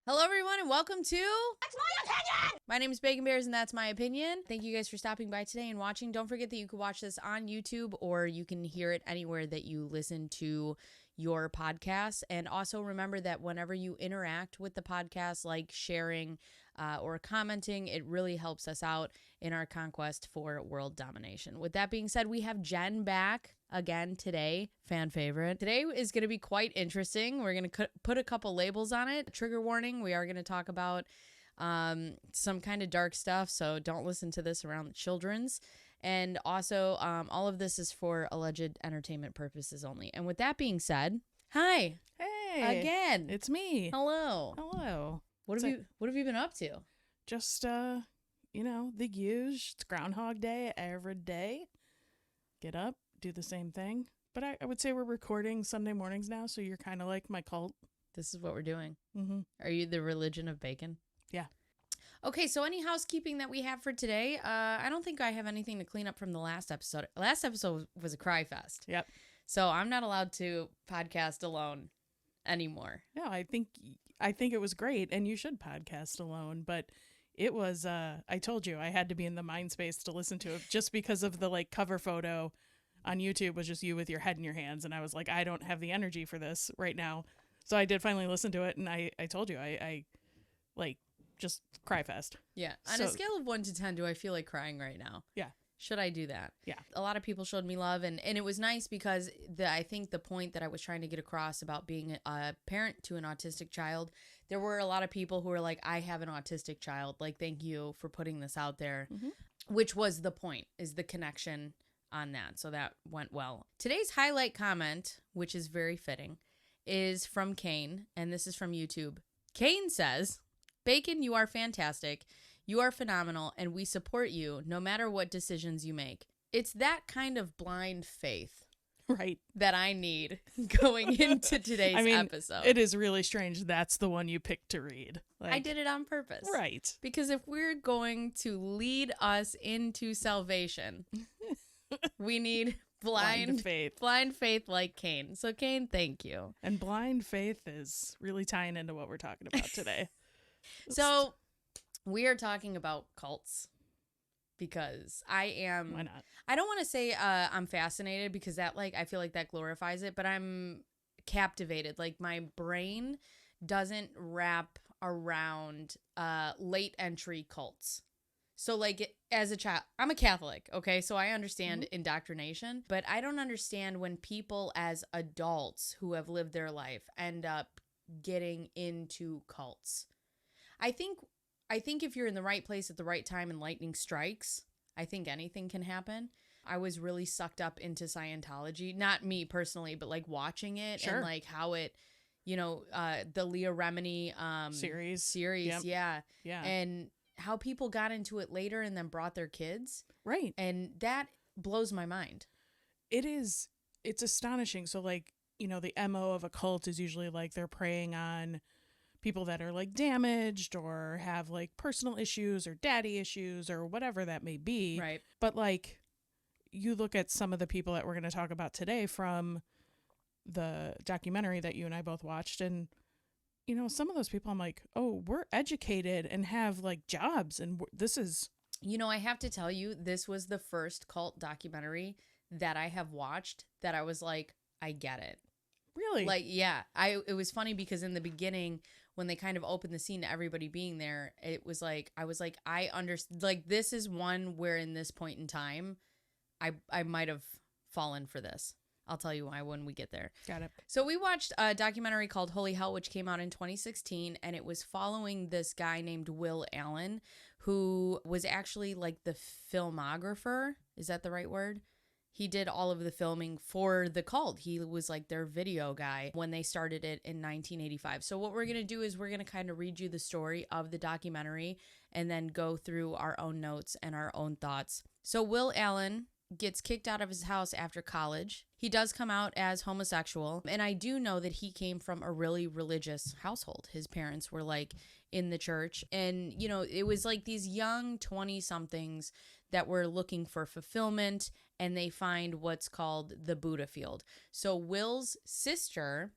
Hello, everyone, and welcome to That's My Opinion! My name is BaconBearzz, and that's my opinion. Thank you guys for stopping by today and watching. Don't forget that you can watch this on YouTube, or you can hear it anywhere that you listen to your podcasts. And also remember that whenever you interact with the podcast, like sharing or commenting, it really helps us out in our conquest for world domination. With that being said, we have Jen back again today, fan favorite. Today is going to be quite interesting. We're going to put a couple labels on it. Trigger warning, we are going to talk about some kind of dark stuff, so don't listen to this around the children's. And also, all of this is for alleged entertainment purposes only. And with that being said, hi. Hey. Again. It's me. Hello. Hello. What have you been up to? Just the usual. It's Groundhog Day every day. Get up, do the same thing. But I would say we're recording Sunday mornings now, so you're kind of like my cult. This is what we're doing. Mm-hmm. Are you the religion of bacon? Yeah. Okay, so any housekeeping that we have for today? I don't think I have anything to clean up from the last episode. Last episode was a cry fest. Yep. So I'm not allowed to podcast alone anymore. No, I think it was great, and you should podcast alone, but it was, I told you, I had to be in the mind space to listen to it just because of the cover photo on YouTube was just you with your head in your hands, and I was like, I don't have the energy for this right now. So I did finally listen to it, and I told you, I just cry fest. Yeah. On a scale of 1 to 10, do I feel like crying right now? Yeah. Should I do that? Yeah. A lot of people showed me love, and it was nice because I think the point that I was trying to get across about being a parent to an autistic child, there were a lot of people who were like, I have an autistic child. Like, thank you for putting this out there, which was the point, is the connection on that. So that went well. Today's highlight comment, which is very fitting, is from Kane, and this is from YouTube. Kane says, Bacon, you are fantastic. You are phenomenal, and we support you no matter what decisions you make. It's that kind of blind faith, right, that I need going into today's episode. It is really strange that's the one you picked to read. I did it on purpose. Right. Because if we're going to lead us into salvation, we need blind faith like Kane. So, Kane, thank you. And blind faith is really tying into what we're talking about today. So we are talking about cults because I am. Why not? I don't want to say I'm fascinated because that I feel like that glorifies it, but I'm captivated. Like my brain doesn't wrap around late entry cults. So as a child, I'm a Catholic, okay? So I understand indoctrination, but I don't understand when people as adults who have lived their life end up getting into cults. I think if you're in the right place at the right time and lightning strikes, I think anything can happen. I was really sucked up into Scientology, not me personally, but watching it and how it, the Leah Remini series, yep. yeah, and how people got into it later and then brought their kids, right, and that blows my mind. It's astonishing. So the MO of a cult is usually they're preying on people that are damaged or have personal issues or daddy issues or whatever that may be. Right. But you look at some of the people that we're going to talk about today from the documentary that you and I both watched, and some of those people I'm like, oh, we're educated and have jobs, and this is, I have to tell you, this was the first cult documentary that I have watched that I was like, I get it. Really? Yeah. It was funny because in the beginning, when they kind of opened the scene to everybody being there, it was I was like, I understand. This is one where in this point in time, I might have fallen for this. I'll tell you why when we get there. Got it. So we watched a documentary called Holy Hell, which came out in 2016, and it was following this guy named Will Allen, who was actually the filmographer. Is that the right word? He did all of the filming for the cult. He was their video guy when they started it in 1985. So what we're going to do is we're going to kind of read you the story of the documentary and then go through our own notes and our own thoughts. So Will Allen gets kicked out of his house after college. He does come out as homosexual. And I do know that he came from a really religious household. His parents were in the church. And, you know, it was like these young 20-somethings that were looking for fulfillment, and they find what's called the Buddha field. So Will's sister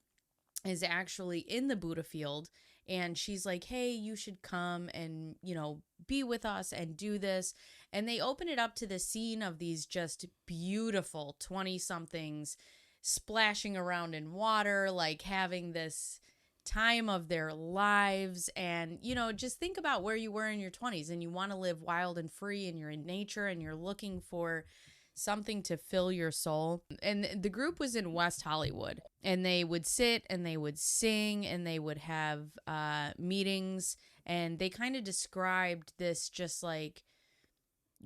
is actually in the Buddha field, and she's like, hey, you should come and, you know, be with us and do this. And they open it up to the scene of these just beautiful 20-somethings splashing around in water, like having this time of their lives. And, you know, just think about where you were in your 20s and you want to live wild and free, and you're in nature and you're looking for something to fill your soul. And the group was in West Hollywood, and they would sit and they would sing and they would have meetings, and they kind of described this just like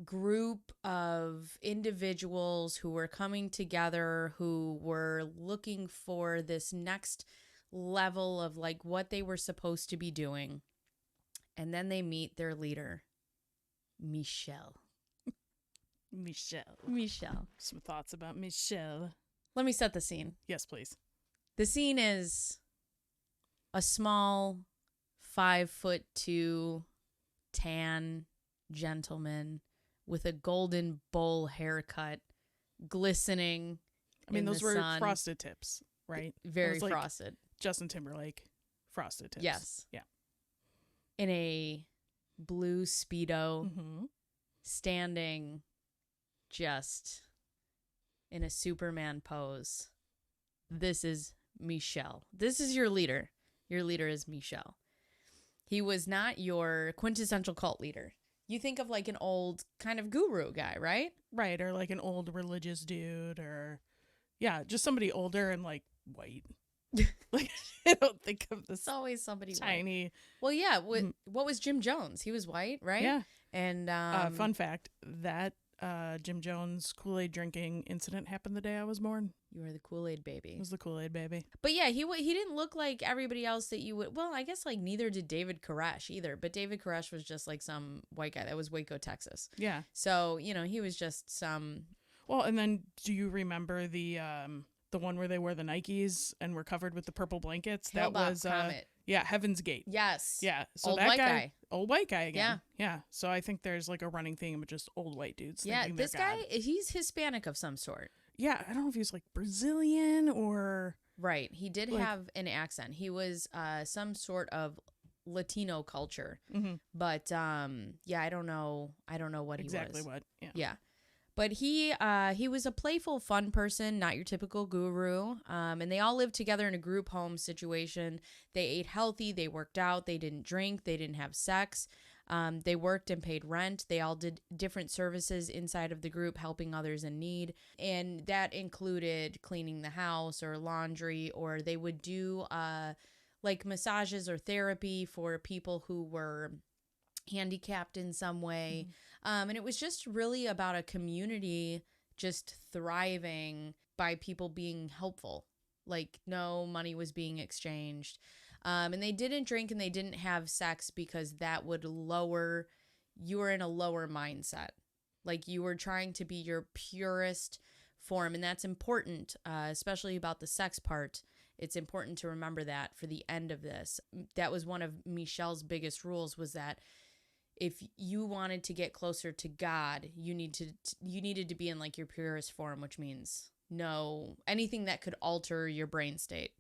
group of individuals who were coming together, who were looking for this next level of like what they were supposed to be doing. And then they meet their leader, Michelle. Michelle. Some thoughts about Michelle. Let me set the scene. Yes, please. The scene is a small 5'2" tan gentleman with a golden bowl haircut, glistening. I mean, in those the were sun. frosted tips, right? Very like frosted. Justin Timberlake frosted tips. Yes. Yeah. In a blue Speedo, Mm-hmm. standing just in a Superman pose. This is Michelle. This is your leader. Your leader is Michelle. He was not your quintessential cult leader. You think of like an old kind of guru guy, right? Right, or like an old religious dude, or yeah, just somebody older and like white. Like, I don't think of this. It's always somebody tiny. White. Well, yeah. What was Jim Jones? He was white, right? Yeah. And fun fact, that Jim Jones Kool-Aid drinking incident happened the day I was born. You were the Kool-Aid baby. It was the Kool-Aid baby. But yeah, he didn't look like everybody else that you would. Well, I guess like neither did David Koresh either. But David Koresh was just like some white guy that was Waco, Texas. Yeah. So, you know, he was just some. Well, and then do you remember the one where they wore the Nikes and were covered with the purple blankets? That was Comet. Yeah, Heaven's Gate. Yes. Yeah. So old that white guy. Old white guy again. Yeah. Yeah. So I think there's like a running theme of just old white dudes. Yeah, thinking this they're guy, God. he's Hispanic of some sort. Yeah, I don't know if he's like Brazilian or. Right. He did like, have an accent. He was some sort of Latino culture. Mm-hmm. But yeah, I don't know what he was. Exactly what. Yeah. Yeah. But he was a playful, fun person, not your typical guru. And they all lived together in a group home situation. They ate healthy. They worked out. They didn't drink. They didn't have sex. They worked and paid rent. They all did different services inside of the group, helping others in need. And that included cleaning the house or laundry, or they would do like massages or therapy for people who were handicapped in some way. And it was just really about a community just thriving by people being helpful. Like no money was being exchanged. And they didn't drink and they didn't have sex because that would lower, you were in a lower mindset. Like you were trying to be your purest form. And that's important, especially about the sex part. It's important to remember that for the end of this. That was one of Michelle's biggest rules, was that if you wanted to get closer to God, you needed to be in like your purest form, which means no anything that could alter your brain state.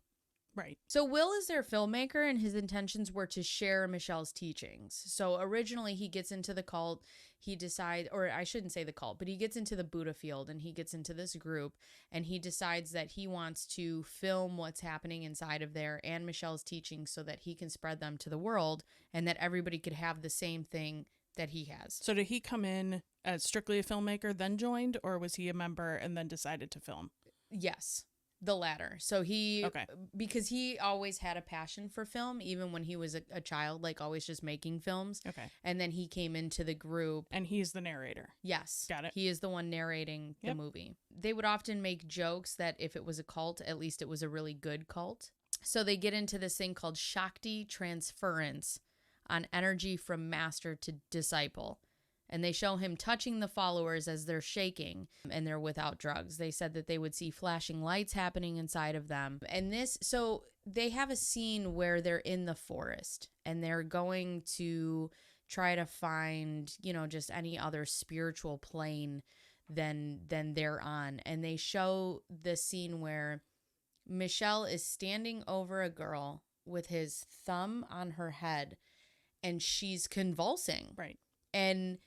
Right. So Will is their filmmaker, and his intentions were to share Michelle's teachings. So originally he gets into the cult. He decides, or I shouldn't say the cult, but he gets into the Buddha field, and he gets into this group, and he decides that he wants to film what's happening inside of there and Michelle's teachings so that he can spread them to the world and that everybody could have the same thing that he has. So did he come in as strictly a filmmaker, then joined, or was he a member and then decided to film? Yes. The latter. So because he always had a passion for film, even when he was a child, like always just making films. Okay. And then he came into the group. And he's the narrator. Yes. Got it. He is the one narrating the movie. They would often make jokes that if it was a cult, at least it was a really good cult. So they get into this thing called Shakti transference on energy from master to disciple. And they show him touching the followers as they're shaking and they're without drugs. They said that they would see flashing lights happening inside of them. And so they have a scene where they're in the forest and they're going to try to find, just any other spiritual plane than they're on. And they show the scene where Michelle is standing over a girl with his thumb on her head and she's convulsing. Right. And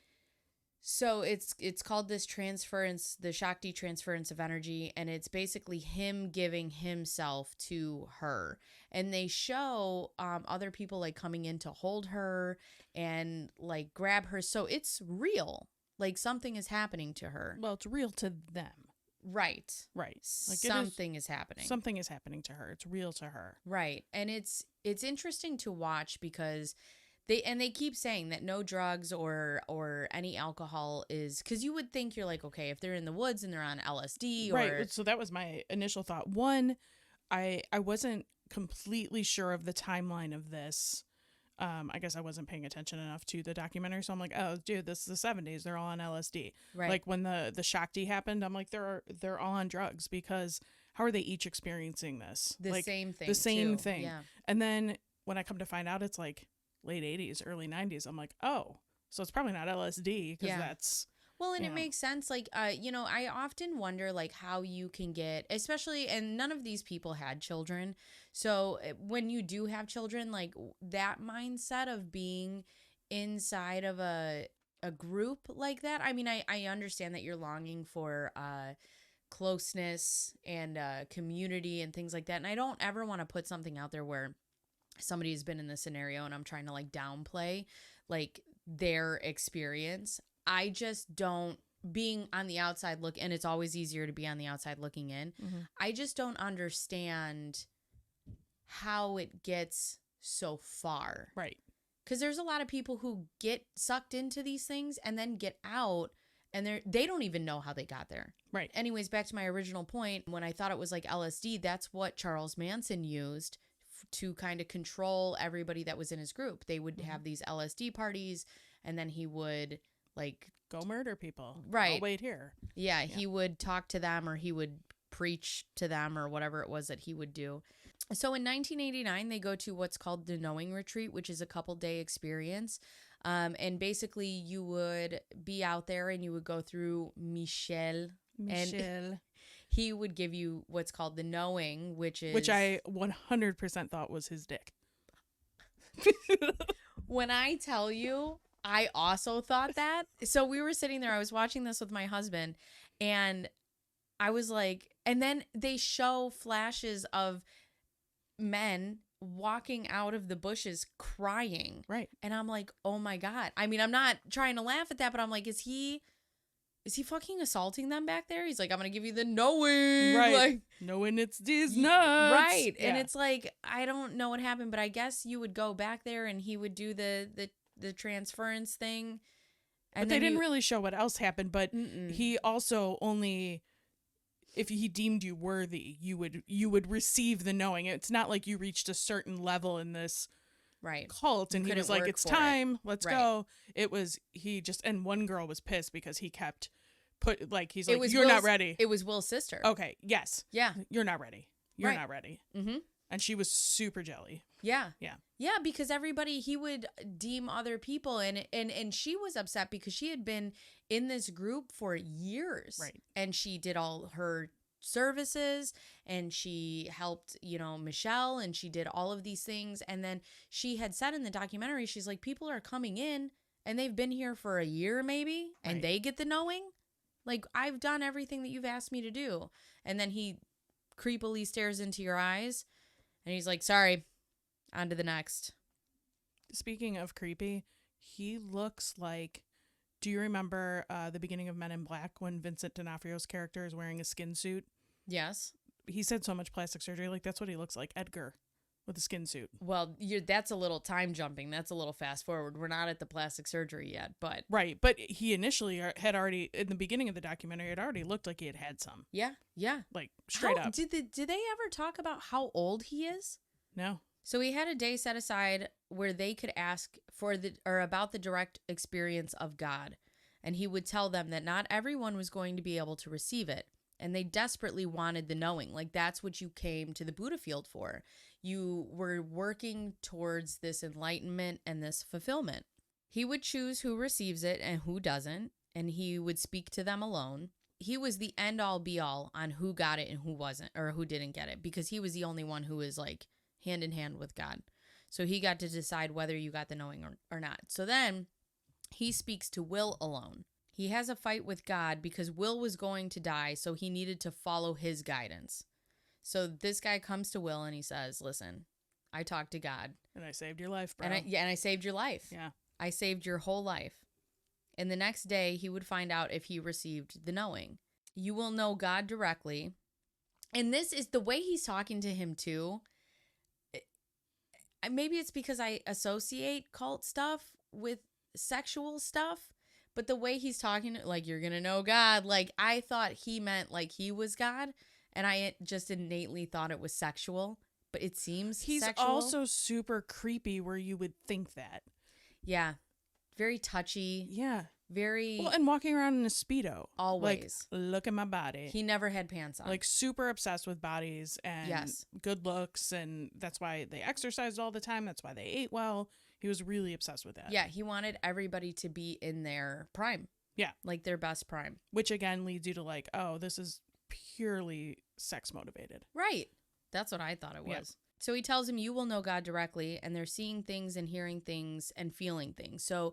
so it's called this transference, the Shakti transference of energy, and it's basically him giving himself to her. And they show other people like coming in to hold her and like grab her. So it's real. Like something is happening to her. Well, it's real to them. Right. Right. Like Something is happening. Something is happening to her. It's real to her. Right. And it's interesting to watch because they keep saying that no drugs or any alcohol is, because you would think, you're like, okay, if they're in the woods and they're on LSD or right. So that was my initial thought. One, I wasn't completely sure of the timeline of this. I guess I wasn't paying attention enough to the documentary, so I'm like, oh, dude, this is the 70s. They're all on LSD. Right. Like when the Shakti happened, I'm like, they're all on drugs, because how are they each experiencing this? The like, same thing. The same too. thing. Yeah. And then when I come to find out, it's like late 80s, early 90s. I'm like, oh, so it's probably not LSD, because that's... Well, and it makes sense. Like, I often wonder, like, how you can get, especially, and none of these people had children. So when you do have children, like, that mindset of being inside of a group like that. I mean, I understand that you're longing for closeness and community and things like that. And I don't ever want to put something out there where somebody's been in this scenario and I'm trying to, like, downplay, like, their experience. I just don't, being on the outside look, and it's always easier to be on the outside looking in. Mm-hmm. I just don't understand how it gets so far. Right. Because there's a lot of people who get sucked into these things and then get out and they don't even know how they got there. Right. Anyways, back to my original point, when I thought it was like LSD, that's what Charles Manson used to kind of control everybody that was in his group. They would have these LSD parties and then he would... like, go murder people. Right. I'll wait here. Yeah, he would talk to them or he would preach to them or whatever it was that he would do. So in 1989, they go to what's called the Knowing Retreat, which is a couple-day experience. And basically, you would be out there and you would go through Michel. And he would give you what's called the Knowing, which I 100% thought was his dick. When I tell you... I also thought that. So we were sitting there. I was watching this with my husband and I was like, and then they show flashes of men walking out of the bushes crying. Right. And I'm like, oh my God. I mean, I'm not trying to laugh at that, but I'm like, is he fucking assaulting them back there? He's like, I'm going to give you the knowing. Right. Like, knowing it's these nuts. Right. Yeah. And it's like, I don't know what happened, but I guess you would go back there and he would do the transference thing. And but they didn't really show what else happened, but he also only, if he deemed you worthy, you would receive the knowing. It's not like you reached a certain level in this cult and he was like, it's time, let's go. It was, and one girl was pissed because he kept he's like, you're not ready. It was Will's sister. Okay. Yes. Yeah. You're not ready. You're not ready. Mm-hmm. And she was super jelly. Yeah. Yeah. Yeah, because he would deem other people and she was upset because she had been in this group for years. Right. And she did all her services and she helped, Michelle, and she did all of these things. And then she had said in the documentary, she's like, people are coming in and they've been here for a year maybe and they get the knowing. Like, I've done everything that you've asked me to do. And then he creepily stares into your eyes and he's like, sorry. On to the next. Speaking of creepy, he looks like, do you remember the beginning of Men in Black when Vincent D'Onofrio's character is wearing a skin suit? Yes. He said so much plastic surgery. Like, that's what he looks like. Edgar with a skin suit. Well, that's a little time jumping. That's a little fast forward. We're not at the plastic surgery yet, but. Right. But he initially had already, in the beginning of the documentary, it already looked like he had some. Yeah. Yeah. Like, straight up. Did they ever talk about how old he is? No. So he had a day set aside where they could ask about the direct experience of God. And he would tell them that not everyone was going to be able to receive it. and they desperately wanted the knowing. Like, that's what you came to the Buddha field for. You were working towards this enlightenment and this fulfillment. He would choose who receives it and who doesn't, and he would speak to them alone. He was the end all be all on who got it and who wasn't, or who didn't get it, because he was the only one who was like hand in hand with God. So he got to decide whether you got the knowing or not. So then he speaks to Will alone. He has a fight with God because Will was going to die, so he needed to follow his guidance. So this guy comes to Will and he says, listen, I talked to God. And I saved your life, bro. And I saved your life. Yeah. I saved your whole life. And the next day he would find out if he received the knowing. You will know God directly. And this is the way he's talking to him too. Maybe it's because I associate cult stuff with sexual stuff, but the way he's talking, like, you're going to know God, like, I thought he meant like he was God, and I just innately thought it was sexual, but it seems he's sexual. also super creepy where you would think that. Yeah. Very touchy. Yeah. Very. Well, and walking around in a Speedo. Always. Like, look at my body. He never had pants on. Like, super obsessed with bodies and good looks. And that's why they exercised all the time. That's why they ate well. He was really obsessed with that. Yeah. He wanted everybody to be in their prime. Yeah. Like their best prime. Which, again, leads you to like, oh, this is purely sex motivated. Right. That's what I thought it was. Yeah. So he tells him, you will know God directly, and they're seeing things and hearing things and feeling things. So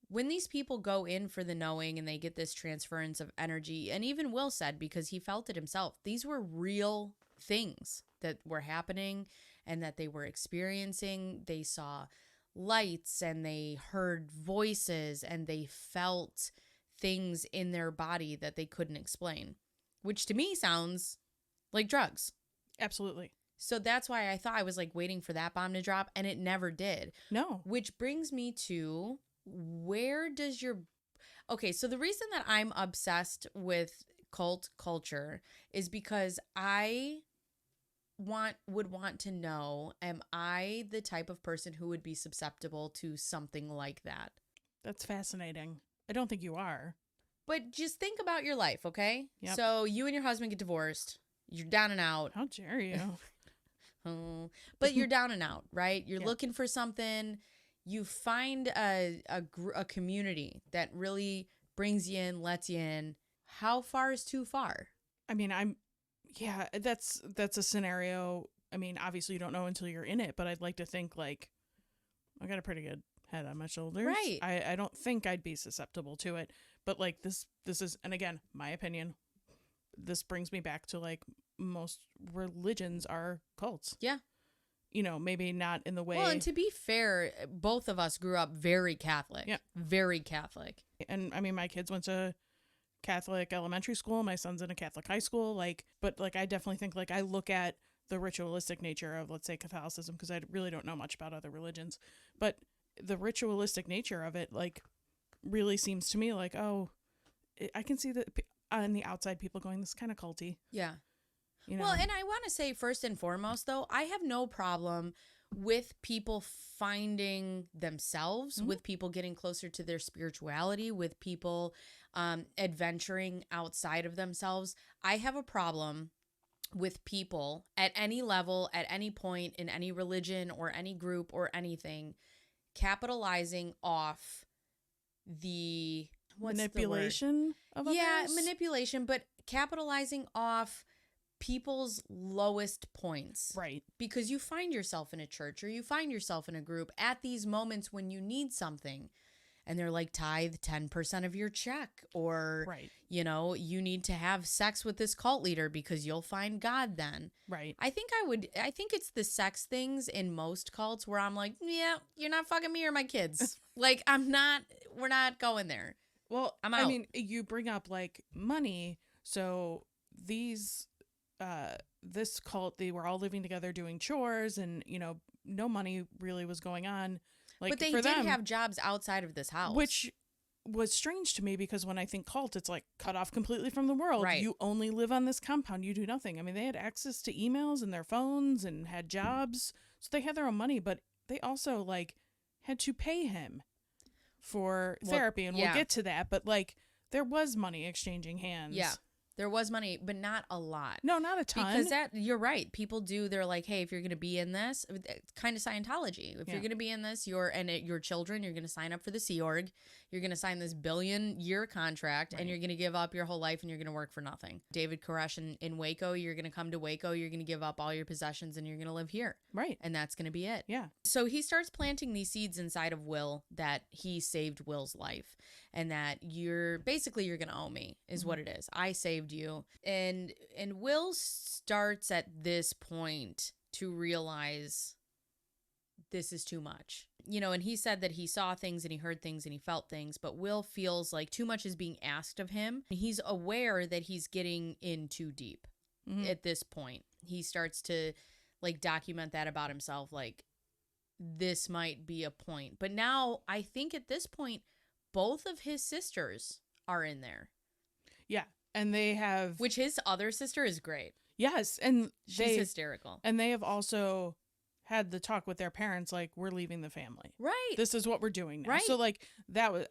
when these people go in for the knowing and they get this transference of energy, and even Will said, because he felt it himself, these were real things that were happening and that they were experiencing. They saw lights and they heard voices and they felt things in their body that they couldn't explain, which to me sounds like drugs. Absolutely. So that's why I thought I was like waiting for that bomb to drop, and it never did. No. Which brings me to, where does your... Okay, so the reason that I'm obsessed with cult culture is because I would want to know, am I the type of person who would be susceptible to something like that? That's fascinating. I don't think you are. But just think about your life, okay? Yep. So you and your husband get divorced. You're down and out. How dare you? Oh, but you're down and out, right? You're looking for something. You find a community that really brings you in, lets you in. How far is too far? I mean, that's a scenario. I mean, obviously you don't know until you're in it, but I'd like to think like I got a pretty good head on my shoulders. Right. I don't think I'd be susceptible to it, but like this is, and again, my opinion, this brings me back to like most religions are cults. Yeah. You know, maybe not in the way. Well, and to be fair, both of us grew up very Catholic. Yeah. Very Catholic. And I mean, my kids went to Catholic elementary school. My son's in a Catholic high school. Like, but like, I definitely think like I look at the ritualistic nature of, let's say, Catholicism, because I really don't know much about other religions, but the ritualistic nature of it, like, really seems to me like, oh, I can see that on the outside people going, this is kind of culty. Yeah. You know? Well, and I want to say first and foremost, though, I have no problem with people finding themselves, with people getting closer to their spirituality, with people adventuring outside of themselves. I have a problem with people at any level, at any point, in any religion or any group or anything, capitalizing off the manipulation of others? Yeah, manipulation, but capitalizing off people's lowest points. Right. Because you find yourself in a church or you find yourself in a group at these moments when you need something, and they're like, tithe 10% of your check, or, right, you know, you need to have sex with this cult leader because you'll find God then. Right. I think it's the sex things in most cults where I'm like, yeah, you're not fucking me or my kids. Like, we're not going there. Well, I'm out. I mean, you bring up like money. So this cult, they were all living together doing chores, and, you know, no money really was going on. Like, but they for did them, have jobs outside of this house. which was strange to me, because when I think cult, it's like cut off completely from the world. Right. You only live on this compound. You do nothing. I mean, they had access to emails and their phones and had jobs. So they had their own money, but they also like had to pay him for therapy. And we'll get to that. But like, there was money exchanging hands. Yeah. There was money, but not a lot. No, not a ton. Because you're right. People do. They're like, hey, if you're going to be in this, it's kind of Scientology. If you're going to be in this, your children, you're going to sign up for the Sea Org. You're going to sign this billion-year contract, and you're going to give up your whole life, and you're going to work for nothing. David Koresh in Waco, you're going to come to Waco, you're going to give up all your possessions, and you're going to live here. Right. And that's going to be it. Yeah. So he starts planting these seeds inside of Will that he saved Will's life, and that you're going to owe me is what it is. I saved you. And Will starts at this point to realize this is too much. And he said that he saw things and he heard things and he felt things, but Will feels like too much is being asked of him. He's aware that he's getting in too deep at this point. He starts to document that about himself, this might be a point. But now I think at this point, both of his sisters are in there. Yeah. And they have... Which his other sister is great. Yes. And she's hysterical. And they have also had the talk with their parents, we're leaving the family. Right. This is what we're doing now. Right. So,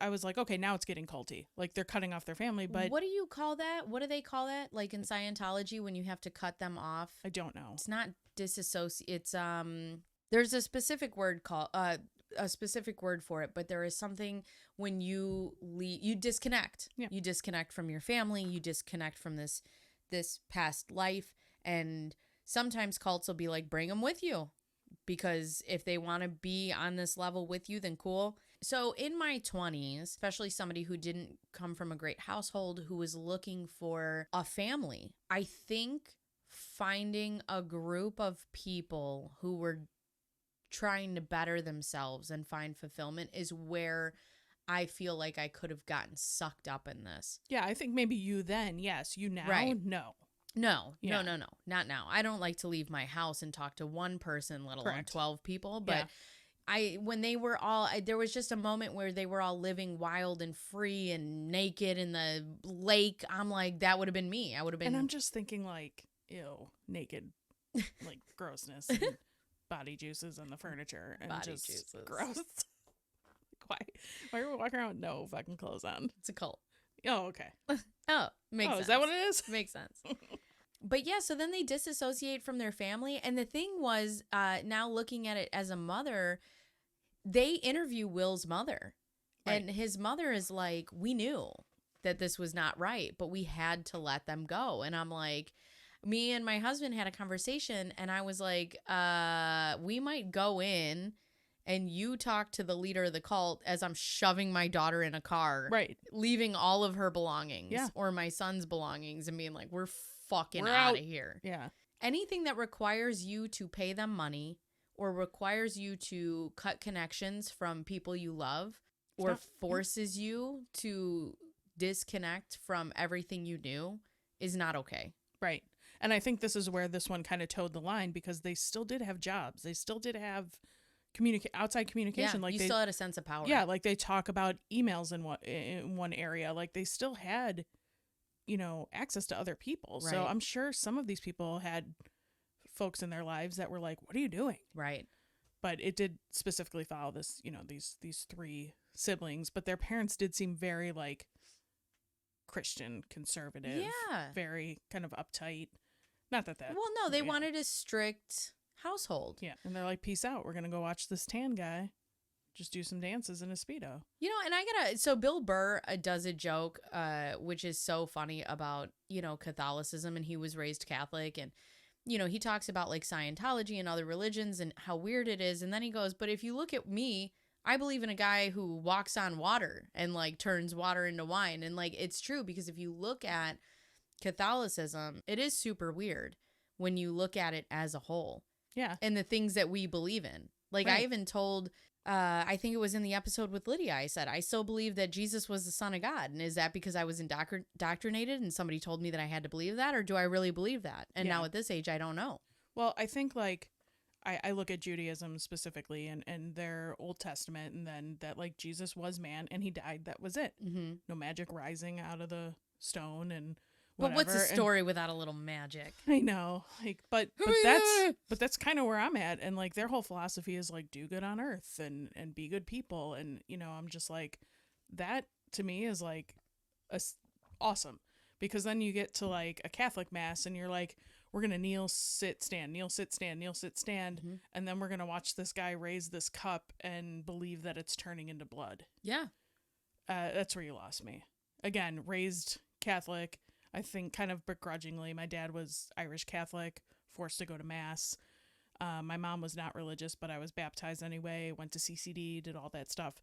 I was like, okay, now it's getting culty. They're cutting off their family, but... What do you call that? What do they call that? In Scientology, when you have to cut them off? I don't know. It's not disassociate. It's, there's a specific word for it, but there is something when you disconnect. Yeah. You disconnect from your family, you disconnect from this past life, and sometimes cults will be like, bring them with you, because if they want to be on this level with you, then cool. So in my 20s, especially somebody who didn't come from a great household, who was looking for a family, I think finding a group of people who were trying to better themselves and find fulfillment is where I feel like I could have gotten sucked up in this. Yeah, I think maybe you then, yes. You now, right. No. No, yeah. no, not now. I don't like to leave my house and talk to one person, let alone 12 people. But when they were all, there was just a moment where they were all living wild and free and naked in the lake. I'm like, that would have been me. I would have been. And I'm just thinking ew, naked, grossness. And body juices on the furniture and body just juices. Gross. Why are we walking around with no fucking clothes on? It's a cult. Oh, okay. Makes sense. Is that what it is? Makes sense. But yeah, so then they disassociate from their family. And the thing was, now looking at it as a mother, they interview Will's mother. Right. And his mother is like, we knew that this was not right, but we had to let them go. And I'm like, me and my husband had a conversation, and I was like, we might go in and you talk to the leader of the cult as I'm shoving my daughter in a car. Right. Leaving all of her belongings or my son's belongings and being like, we're fucking out of here. Yeah. Anything that requires you to pay them money or requires you to cut connections from people you love or forces you to disconnect from everything you knew is not okay. Right. And I think this is where this one kind of towed the line, because they still did have jobs. They still did have outside communication. Yeah, you still had a sense of power. Yeah, they talk about emails in one area. They still had, access to other people. Right. So I'm sure some of these people had folks in their lives that were like, what are you doing? Right. But it did specifically follow this, these three siblings. But their parents did seem very, Christian, conservative. Yeah. Very kind of uptight. Not that. Well, no, they wanted a strict household. Yeah. And they're like, peace out. We're going to go watch this tan guy just do some dances in a Speedo. And so Bill Burr does a joke, which is so funny about, Catholicism, and he was raised Catholic, and, he talks about Scientology and other religions and how weird it is. And then he goes, but if you look at me, I believe in a guy who walks on water and turns water into wine. And it's true, because if you look at Catholicism, it is super weird when you look at it as a whole. Yeah. And the things that we believe in. Right. I even told, I think it was in the episode with Lydia, I said, I still believe that Jesus was the Son of God. And is that because I was indoctrinated and somebody told me that I had to believe that? Or do I really believe that? And now at this age, I don't know. Well, I think I look at Judaism specifically and their Old Testament, and then that Jesus was man and he died. That was it. Mm-hmm. No magic rising out of the stone and whatever. But what's a story without a little magic? I know, but that's kind of where I'm at. And their whole philosophy is do good on earth and be good people. And I'm just that to me is awesome, because then you get to like a Catholic mass and you're like, we're going to kneel, sit, stand, kneel, sit, stand, kneel, sit, stand. Mm-hmm. And then we're going to watch this guy raise this cup and believe that it's turning into blood. Yeah. That's where you lost me. Again, raised Catholic, I think kind of begrudgingly. My dad was Irish Catholic, forced to go to mass. My mom was not religious, but I was baptized anyway, went to CCD, did all that stuff,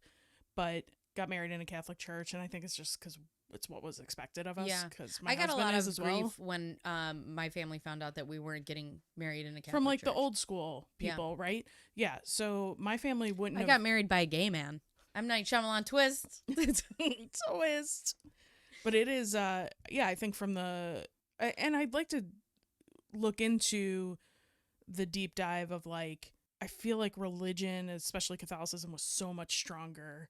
but got married in a Catholic church. And I think it's just because it's what was expected of us. Yeah. Because my I got a husband lot is of as grief well. when my family found out that we weren't getting married in a Catholic From like church. the old school people, right? Yeah. So my family wouldn't I got married by a gay man. M. Night Shyamalan twist. twist. But it is, I think from and I'd like to look into the deep dive of like, I feel like religion, especially Catholicism, was so much stronger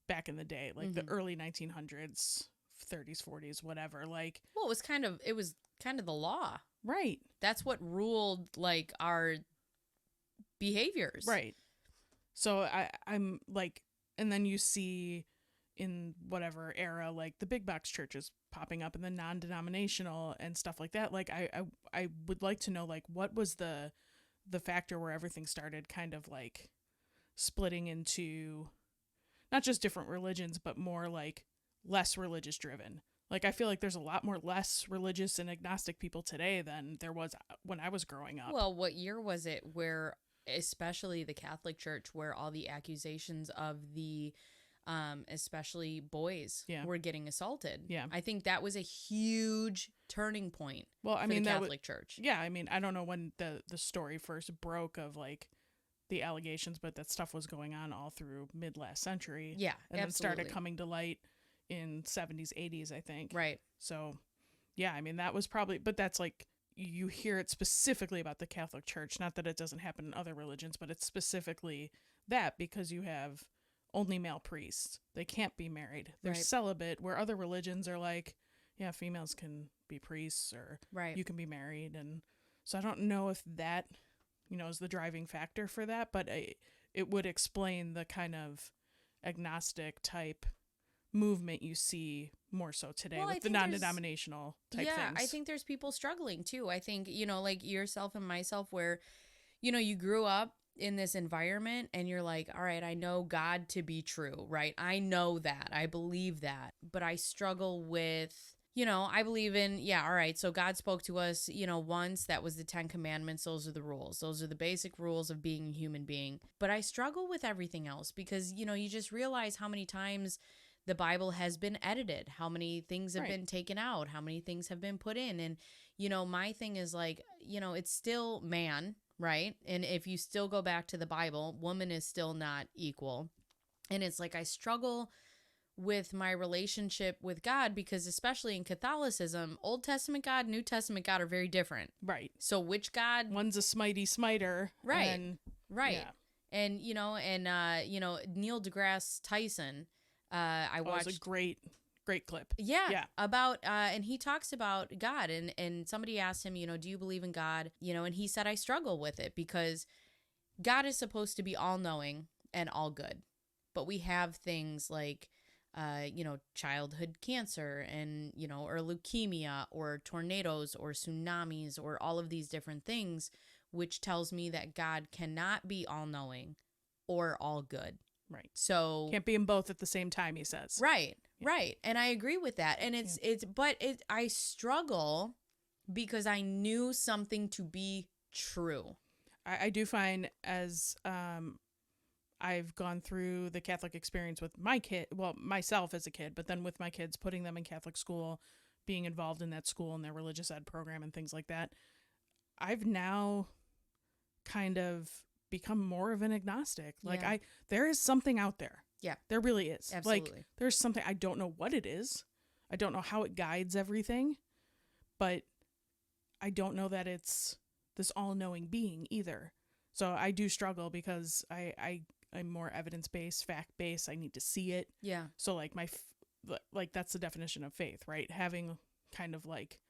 back in the day, like the early 1900s, 30s, 40s, whatever. Like, Well, it was kind of the law. right. That's what ruled like our behaviors. Right. So I'm like, and then you see in whatever era, like the big box churches popping up and the non-denominational and stuff like that. Like I would like to know, like, what was the factor where everything started kind of like splitting into not just different religions, but more like less religious driven. Like, I feel like there's a lot more less religious and agnostic people today than there was when I was growing up. Well, what year was it where, especially the Catholic Church, where all the accusations of the especially boys were getting assaulted? Yeah. I think that was a huge turning point Well, I for mean, the Catholic Church. Yeah, I mean, I don't know when the story first broke of like the allegations, but that stuff was going on all through mid last century. Yeah, and absolutely. then started coming to light in 70s, 80s, I think. Right. So, yeah, I mean, that was probably, but that's like, you hear it specifically about the Catholic Church. Not that it doesn't happen in other religions, but it's specifically that because you have only male priests. They can't be married. They're celibate, where other religions are like, yeah, females can be priests or you can be married. And so I don't know if that, is the driving factor for that, but it would explain the kind of agnostic type movement you see more so today with the non-denominational type things. Yeah, I think there's people struggling too. I think, like yourself and myself, where, you grew up in this environment and you're like, all right, I know God to be true, right? I know that. I believe that. But I struggle with, I believe in, all right, so God spoke to us, once. That was the 10 Commandments. Those are the rules. Those are the basic rules of being a human being. But I struggle with everything else because, you just realize how many times the Bible has been edited, how many things have been taken out, how many things have been put in. And, my thing is like, it's still man, right? And if you still go back to the Bible, woman is still not equal. And it's like I struggle with my relationship with God because especially in Catholicism, Old Testament God, New Testament God are very different. Right. So which God? One's a smitey smiter. Right. Right. Yeah. And, Neil deGrasse Tyson, I watched. It was a great clip. Yeah. About, and he talks about God and somebody asked him, do you believe in God? And he said, I struggle with it because God is supposed to be all knowing and all good. But we have things like, childhood cancer and, or leukemia or tornadoes or tsunamis or all of these different things, which tells me that God cannot be all knowing or all good. Right. So can't be in both at the same time, he says. Right. Yeah. Right. And I agree with that. And I struggle because I knew something to be true. I do find as I've gone through the Catholic experience with myself as a kid, but then with my kids, putting them in Catholic school, being involved in that school and their religious ed program and things like that, I've now kind of become more of an agnostic. Like there is something out there. Yeah. There really is. Absolutely. Like there's something, I don't know what it is. I don't know how it guides everything, but I don't know that it's this all-knowing being either. So I do struggle because I'm more evidence-based, fact-based. I need to see it. Yeah. So like that's the definition of faith, right? Having kind of like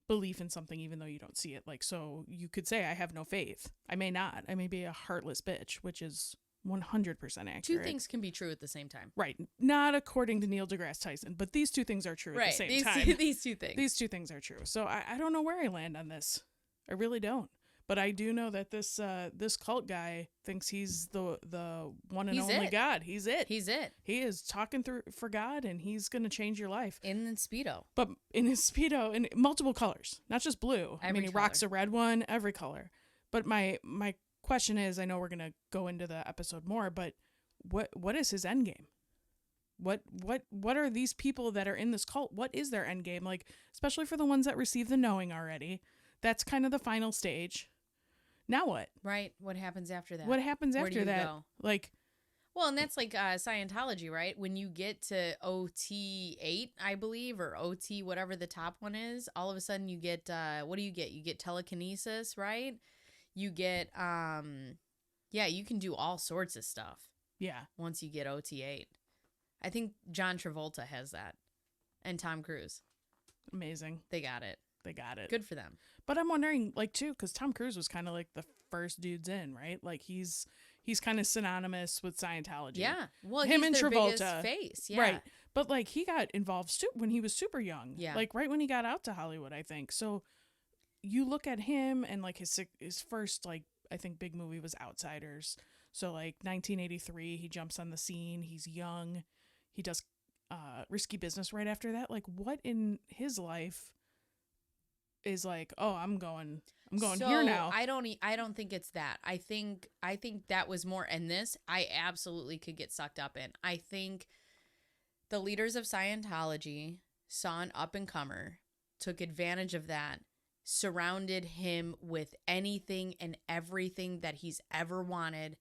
belief in something even though you don't see it. Like, so you could say I have no faith. I may not. I may be a heartless bitch, which is 100% accurate. Two things can be true at the same time. Right. Not according to Neil deGrasse Tyson, but these two things are true at the same time. These two things. These two things are true. So I don't know where I land on this. I really don't. But I do know that this cult guy thinks he's the one and only God. He's it. He's it. He is talking through for God, and he's going to change your life. In the Speedo. But in his Speedo, in multiple colors, not just blue. Every he rocks a red one, every color. But my question is, I know we're going to go into the episode more, but what is his end game? What are these people that are in this cult? What is their end game? Like, especially for the ones that receive the knowing already. That's kind of the final stage. Now what? Right. What happens after that? What happens Where after do you that? go? Like, well, and that's like Scientology, right? When you get to OT 8, I believe, or OT whatever the top one is, all of a sudden you get what do you get? You get telekinesis, right? You get you can do all sorts of stuff. Yeah. Once you get OT 8. I think John Travolta has that, and Tom Cruise. Amazing. They got it. Good for them. But I'm wondering, like, too, because Tom Cruise was kind of like the first dudes in, right? Like, he's kind of synonymous with Scientology. Yeah. Well, him he's and their Travolta. biggest face. Yeah. Right. But, like, he got involved when he was super young. Yeah. Like, right when he got out to Hollywood, I think. So you look at him and, like, his first, like, I think big movie was Outsiders. So, like, 1983, he jumps on the scene. He's young. He does Risky Business right after that. Like, what in his life is like, oh, I'm going here now. I don't think it's that. I think that was more, and this I absolutely could get sucked up in. I think the leaders of Scientology saw an up and comer, took advantage of that, surrounded him with anything and everything that he's ever wanted,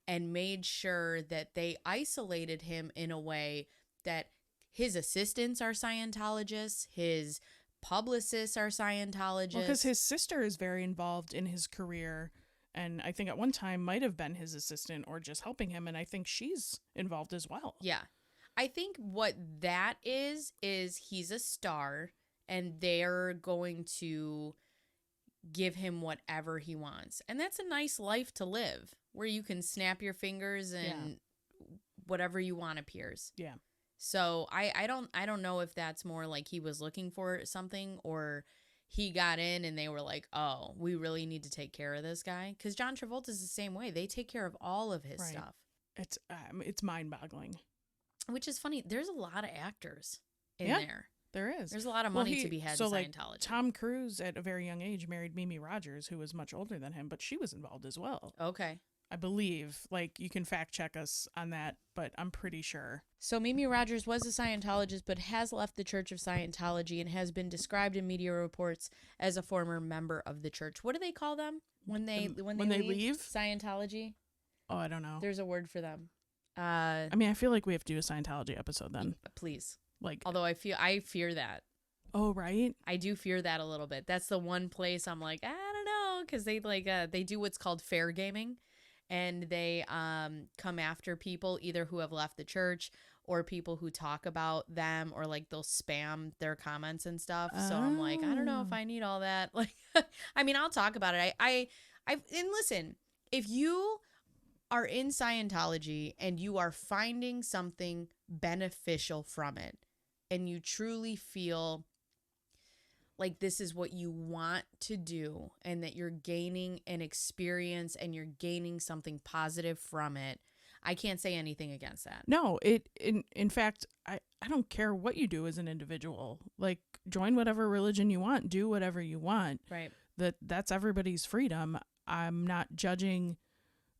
and made sure that they isolated him in a way that his assistants are Scientologists, his publicists are Scientologists. Well, because his sister is very involved in his career, and I think at one time might have been his assistant or just helping him, and I think she's involved as well. Yeah. I think what that is he's a star, and they're going to give him whatever he wants. And that's a nice life to live, where you can snap your fingers and whatever you want appears. Yeah. So I don't know if that's more like he was looking for something, or he got in and they were like, oh, we really need to take care of this guy. Because John Travolta's the same way. They take care of all of his stuff. It's mind-boggling. Which is funny. There's a lot of actors in there. There is. There's a lot of money to be had in Scientology. Like, Tom Cruise at a very young age married Mimi Rogers, who was much older than him, but she was involved as well. Okay. I believe. Like, you can fact check us on that, but I'm pretty sure. So Mimi Rogers was a Scientologist, but has left the Church of Scientology and has been described in media reports as a former member of the church. What do they call them when they leave Scientology? Oh, I don't know. There's a word for them. I mean, I feel like we have to do a Scientology episode then. Please. Like, although I fear that. Oh, right. I do fear that a little bit. That's the one place I'm like, I don't know, because they do what's called fair gaming, and they come after people either who have left the church or people who talk about them, or like they'll spam their comments and stuff. So I'm like, I don't know if I need all that. Like, I mean, I'll talk about it. And listen, if you are in Scientology and you are finding something beneficial from it, and you truly feel like this is what you want to do, and that you're gaining an experience and you're gaining something positive from it, I can't say anything against that. No, in fact, I don't care what you do as an individual. Like, join whatever religion you want, do whatever you want. Right. That's everybody's freedom. I'm not judging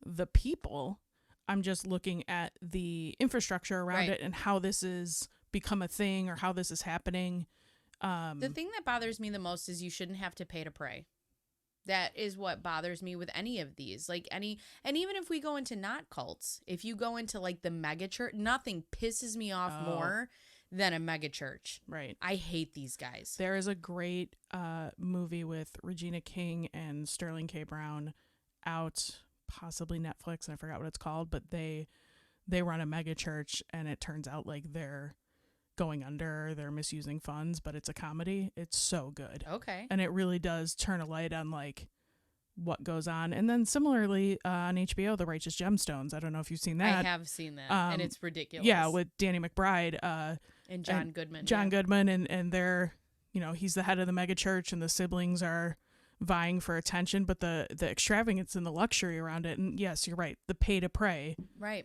the people. I'm just looking at the infrastructure around it and how this has become a thing, or how this is happening. The thing that bothers me the most is you shouldn't have to pay to pray. That is what bothers me with any of these. And even if we go into not cults, if you go into like the mega church, nothing pisses me off more than a mega church. Right. I hate these guys. There is a great movie with Regina King and Sterling K. Brown out, possibly Netflix, and I forgot what it's called, but they run a mega church, and it turns out like they're going under, they're misusing funds, but it's a comedy. It's so good. Okay. And it really does turn a light on like, what goes on. And then similarly on HBO, The Righteous Gemstones. I don't know if you've seen that. I have seen that, and it's ridiculous. Yeah, with Danny McBride. And John Goodman. John Goodman, and they're, he's the head of the mega church, and the siblings are vying for attention, but the extravagance and the luxury around it. And yes, you're right. The pay to pray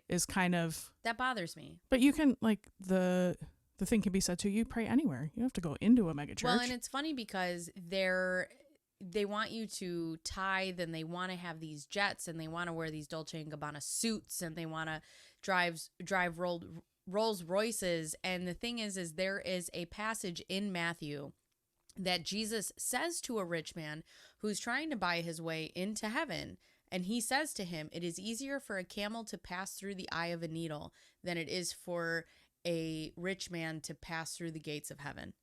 is kind of... That bothers me. But you can, like, the thing can be said too, you pray anywhere. You don't have to go into a mega church. Well, and it's funny because they want you to tithe, and they want to have these jets, and they want to wear these Dolce & Gabbana suits, and they want to drive Rolls Royces. And the thing is there is a passage in Matthew that Jesus says to a rich man who's trying to buy his way into heaven. And he says to him, it is easier for a camel to pass through the eye of a needle than it is for a rich man to pass through the gates of heaven.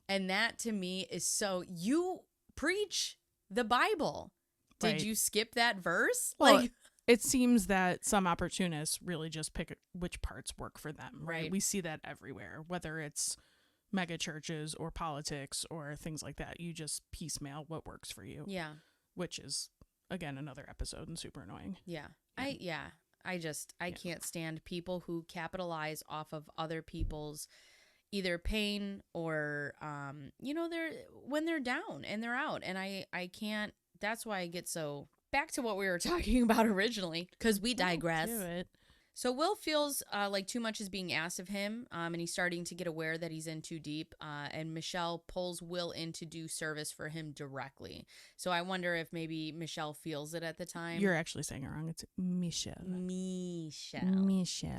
And that to me is so... You preach the Bible. Did you skip that verse? Well, it seems that some opportunists really just pick which parts work for them, right? We see that everywhere, whether it's mega churches or politics or things like that. You just piecemeal what works for you. Yeah. Which is, again, another episode and super annoying. Yeah. I can't stand people who capitalize off of other people's either pain or, when they're down and they're out. And I can't, that's why I get so... Back to what we were talking about originally, because we digress. So Will feels like too much is being asked of him, and he's starting to get aware that he's in too deep, and Michelle pulls Will in to do service for him directly. So I wonder if maybe Michelle feels it at the time. You're actually saying it wrong. It's Michelle.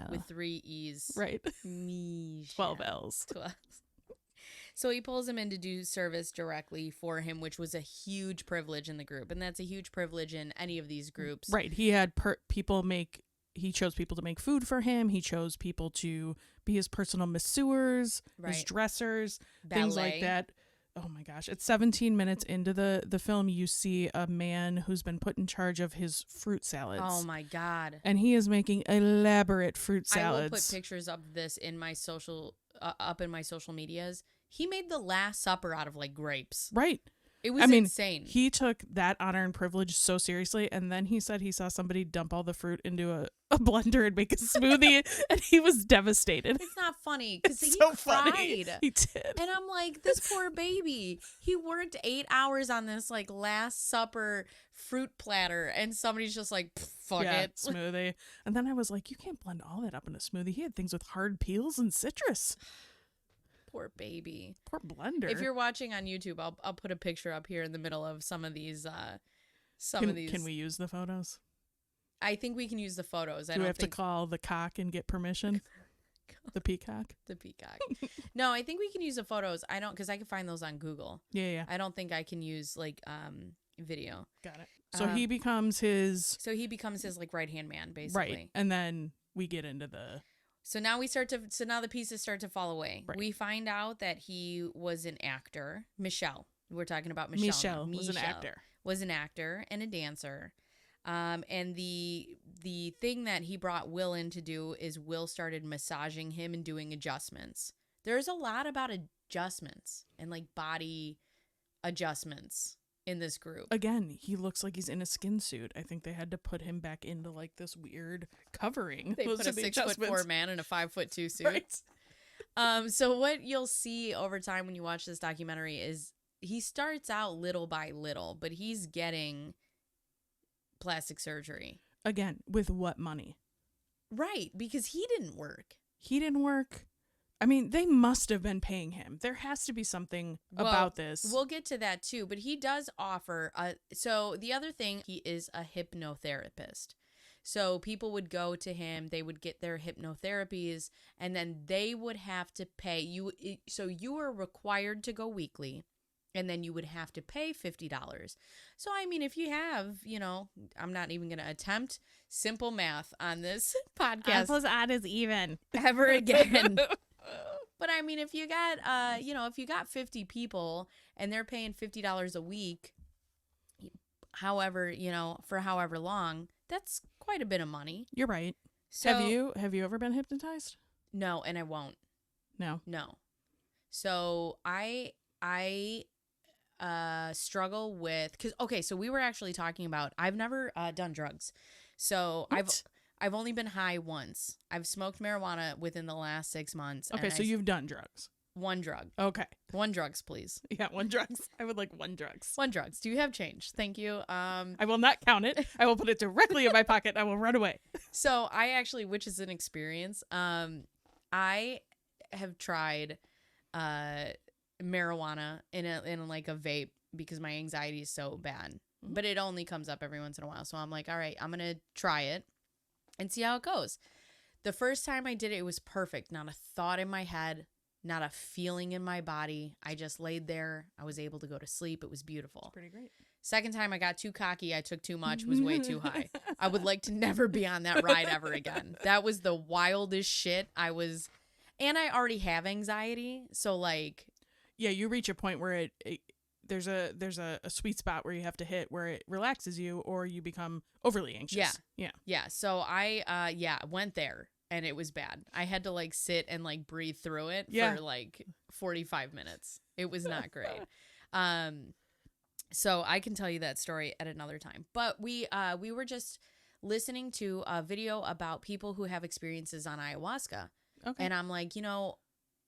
With 3 E's. Right. Michelle. 12 L's. 12. So he pulls him in to do service directly for him, which was a huge privilege in the group. And that's a huge privilege in any of these groups. Right. He had he chose people to make food for him. He chose people to be his personal masseurs, his dressers, Ballet. Things like that. Oh my gosh. At 17 minutes into the film, you see a man who's been put in charge of his fruit salads. Oh my God. And he is making elaborate fruit salads. I will put pictures of this in my social medias. He made the Last Supper out of like grapes. Right. It was insane. He took that honor and privilege so seriously, and then he said he saw somebody dump all the fruit into a blender and make a smoothie, and he was devastated. It's not funny because he so cried. Funny. He did. And I'm like, this poor baby. He worked 8 hours on this like Last Supper fruit platter, and somebody's just like, fuck it. Smoothie. And then I was like, you can't blend all that up in a smoothie. He had things with hard peels and citrus. Poor baby. Poor blender. If you're watching on YouTube, I'll put a picture up here in the middle of some of these. Can we use the photos? I think we can use the photos. Do we have to call the cock and get permission? The peacock? The peacock. No, I think we can use the photos. I don't, because I can find those on Google. Yeah. I don't think I can use like video. Got it. So he becomes his... like right-hand man, basically. Right. And then we get into the... So now now the pieces start to fall away. Right. We find out that he was an actor. Michelle. We're talking about Michelle. Michelle was an actor. Was an actor and a dancer. And the thing that he brought Will in to do is Will started massaging him and doing adjustments. There's a lot about adjustments and like body adjustments in this group. Again, he looks like he's in a skin suit. I think they had to put him back into like this weird covering. They put a 6'4" man in a 5'2" suit. Right. So what you'll see over time when you watch this documentary is he starts out little by little, but he's getting plastic surgery. Again, with what money? Right, because he didn't work. I mean, they must have been paying him. There has to be something about this. We'll get to that too, but he does offer. So the other thing, he is a hypnotherapist. So people would go to him, they would get their hypnotherapies, and then they would have to pay you. So you were required to go weekly, and then you would have to pay $50. So, I mean, if you have, I'm not even going to attempt simple math on this podcast. Odd plus odd is even. Ever again. But I mean, if you got 50 people and they're paying $50 a week, however, for however long, that's quite a bit of money. You're right. So, have you ever been hypnotized? No, and I won't. No. So I struggle with, because okay, so we were actually talking about, I've never done drugs, so What? I've only been high once. I've smoked marijuana within the last 6 months. Okay, so you've done drugs. One drug. Okay. One drugs, please. Yeah, one drugs. I would like one drugs. One drugs. Do you have change? Thank you. I will not count it. I will put it directly in my pocket. I will run away. So I actually, which is an experience, I have tried marijuana in like a vape because my anxiety is so bad. Mm-hmm. But it only comes up every once in a while. So I'm like, all right, I'm going to try it and see how it goes. The first time I did it, it was perfect. Not a thought in my head, not a feeling in my body. I just laid there. I was able to go to sleep. It was beautiful. That's pretty great. Second time I got too cocky. I took too much. Was way too high. I would like to never be on that ride ever again. That was the wildest shit. And I already have anxiety. So like, yeah, you reach a point where there's a sweet spot where you have to hit where it relaxes you or you become overly anxious. Yeah. So I went there and it was bad. I had to like sit and like breathe through it for like 45 minutes. It was not great. So I can tell you that story at another time. But we were just listening to a video about people who have experiences on ayahuasca. Okay. And I'm like,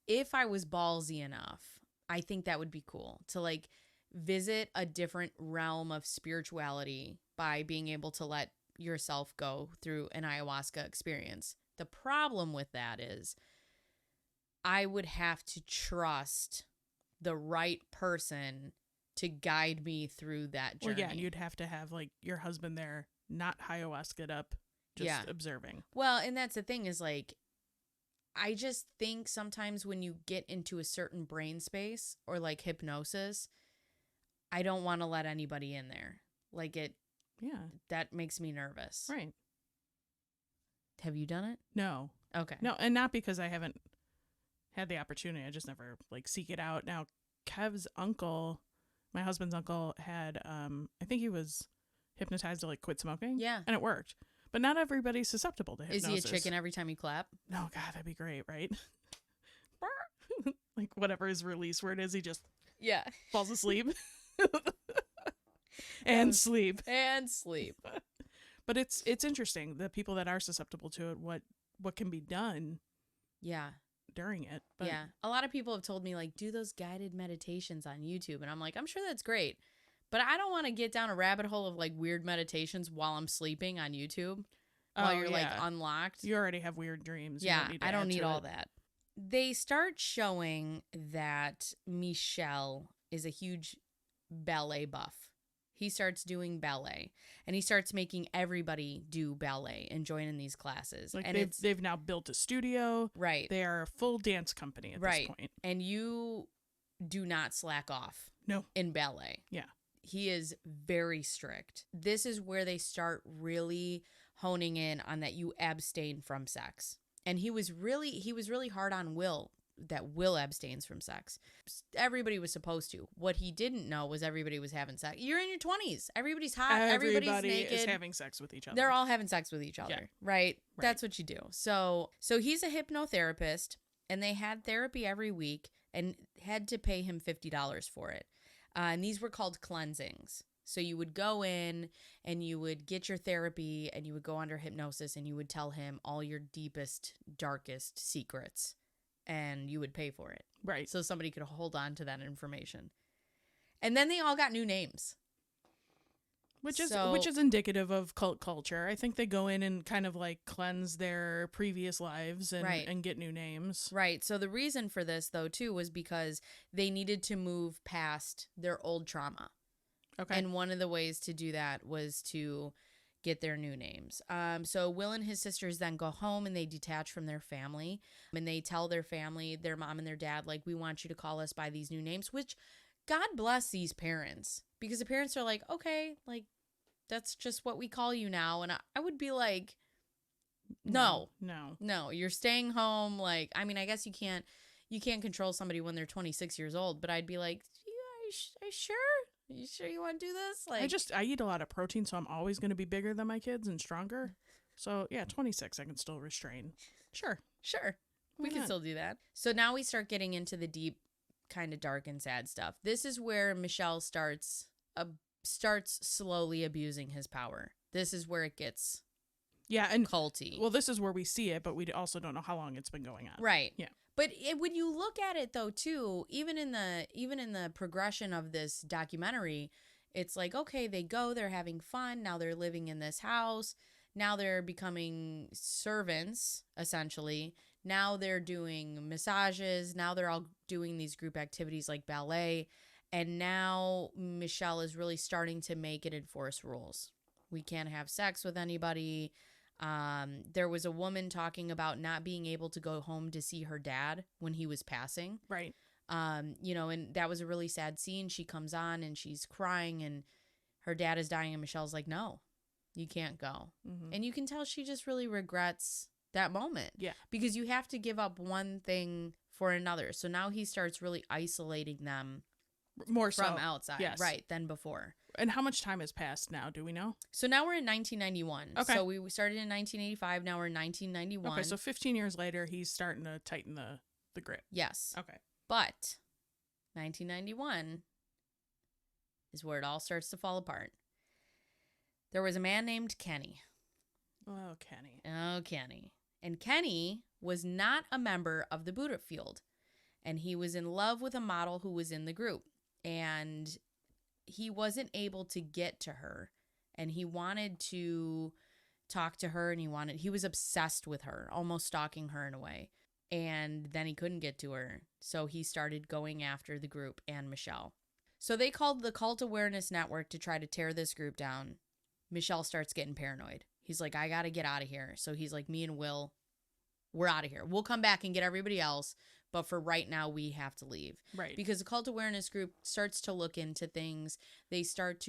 if I was ballsy enough, I think that would be cool to like visit a different realm of spirituality by being able to let yourself go through an ayahuasca experience. The problem with that is I would have to trust the right person to guide me through that journey. Well, yeah, and you'd have to have like your husband there, not ayahuasca'd up, just observing. Well, and that's the thing is like, I just think sometimes when you get into a certain brain space or like hypnosis, I don't want to let anybody in there. Like that makes me nervous. Right. Have you done it? No. Okay. No, and not because I haven't had the opportunity. I just never like seek it out. Now, Kev's uncle, my husband's uncle, had I think he was hypnotized to like quit smoking. Yeah. And it worked. But not everybody's susceptible to hypnosis. Is he a chicken every time you clap? No, God, that'd be great, right? Like whatever his release word is, he just falls asleep. And sleep. And sleep. But it's interesting, the people that are susceptible to it, what can be done during it. But yeah. A lot of people have told me like do those guided meditations on YouTube. And I'm like, I'm sure that's great. But I don't want to get down a rabbit hole of like weird meditations while I'm sleeping on YouTube while you're like unlocked. You already have weird dreams. Yeah, I don't need all that. They start showing that Michel is a huge ballet buff. He starts doing ballet and he starts making everybody do ballet and join in these classes. Like and they've now built a studio. Right. They are a full dance company at this point. And you do not slack off. No. In ballet. Yeah. He is very strict. This is where they start really honing in on that you abstain from sex. And he was really hard on Will, that Will abstains from sex. Everybody was supposed to. What he didn't know was everybody was having sex. You're in your 20s. Everybody's hot. Everybody's naked. Is having sex with each other. They're all having sex with each other, right? That's what you do. So he's a hypnotherapist, and they had therapy every week and had to pay him $50 for it. And these were called cleansings. So you would go in and you would get your therapy and you would go under hypnosis and you would tell him all your deepest, darkest secrets and you would pay for it. Right. So somebody could hold on to that information. And then they all got new names. Which is indicative of cult culture. I think they go in and kind of like cleanse their previous lives and get new names. Right. So the reason for this, though, too, was because they needed to move past their old trauma. Okay. And one of the ways to do that was to get their new names. So Will and his sisters then go home and they detach from their family. And they tell their family, their mom and their dad, like, we want you to call us by these new names, which God bless these parents. Because the parents are like, okay, like, that's just what we call you now. And I would be like, no, you're staying home. Like, I mean, I guess you can't control somebody when they're 26 years old, but I'd be like, are you sure? You sure you want to do this? Like, I eat a lot of protein, so I'm always going to be bigger than my kids and stronger. So yeah, 26, I can still restrain. Sure. We can still do that. So now we start getting into the deep kind of dark and sad stuff. This is where Michelle starts slowly abusing his power. This is where it gets and culty. Well, this is where we see it, but we also don't know how long it's been going on. Right. Yeah. But when you look at it though too, even in the progression of this documentary, it's like, okay, they're having fun, now they're living in this house, now they're becoming servants essentially. Now they're doing massages, now they're all doing these group activities like ballet, and now Michelle is really starting to make and enforce rules. We can't have sex with anybody. There was a woman talking about not being able to go home to see her dad when he was passing. Right. And that was a really sad scene. She comes on and she's crying and her dad is dying and Michelle's like, no, you can't go. Mm-hmm. And you can tell she just really regrets that moment. Yeah. Because you have to give up one thing for another. So now he starts really isolating them more from so outside, yes. right, than before. And how much time has passed now? Do we know? So now we're in 1991. Okay. So we started in 1985. Now we're in 1991. Okay, so 15 years later, he's starting to tighten the grip. Yes. Okay. But 1991 is where it all starts to fall apart. There was a man named Kenny. Oh, Kenny. Oh, Kenny. And Kenny was not a member of the Buddha field. And he was in love with a model who was in the group. And he wasn't able to get to her. And he wanted to talk to her, and he was obsessed with her, almost stalking her in a way. And then he couldn't get to her. So he started going after the group and Michelle. So they called the Cult Awareness Network to try to tear this group down. Michelle starts getting paranoid. He's like, I got to get out of here. So he's like, me and Will, we're out of here. We'll come back and get everybody else. But for right now, we have to leave. Right. Because the Cult Awareness Group starts to look into things. They start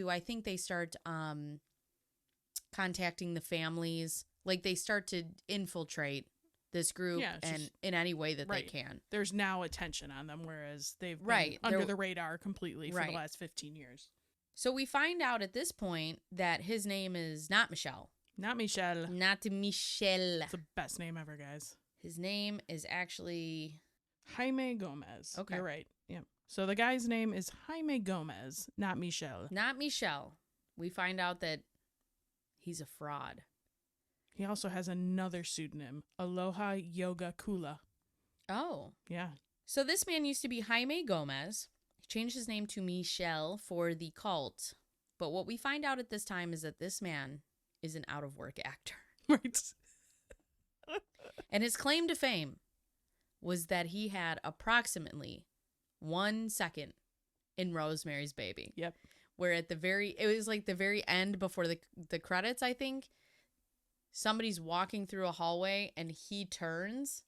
contacting the families. Like, they start to infiltrate this group and in any way that they can. There's now attention on them, whereas they've been under the radar completely for the last 15 years. So we find out at this point that his name is not Michelle. Not Michelle. Not Michelle. It's the best name ever, guys. His name is actually Jaime Gomez. Okay. You're right. Yep. So the guy's name is Jaime Gomez, not Michelle. Not Michelle. We find out that he's a fraud. He also has another pseudonym, Aloha Yoga Kula. Oh. Yeah. So this man used to be Jaime Gomez. He changed his name to Michelle for the cult. But what we find out at this time is that this man is an out-of-work actor. Right. And his claim to fame was that he had approximately 1 second in Rosemary's Baby. Yep. Where it was like the very end before the credits, I think. Somebody's walking through a hallway and he turns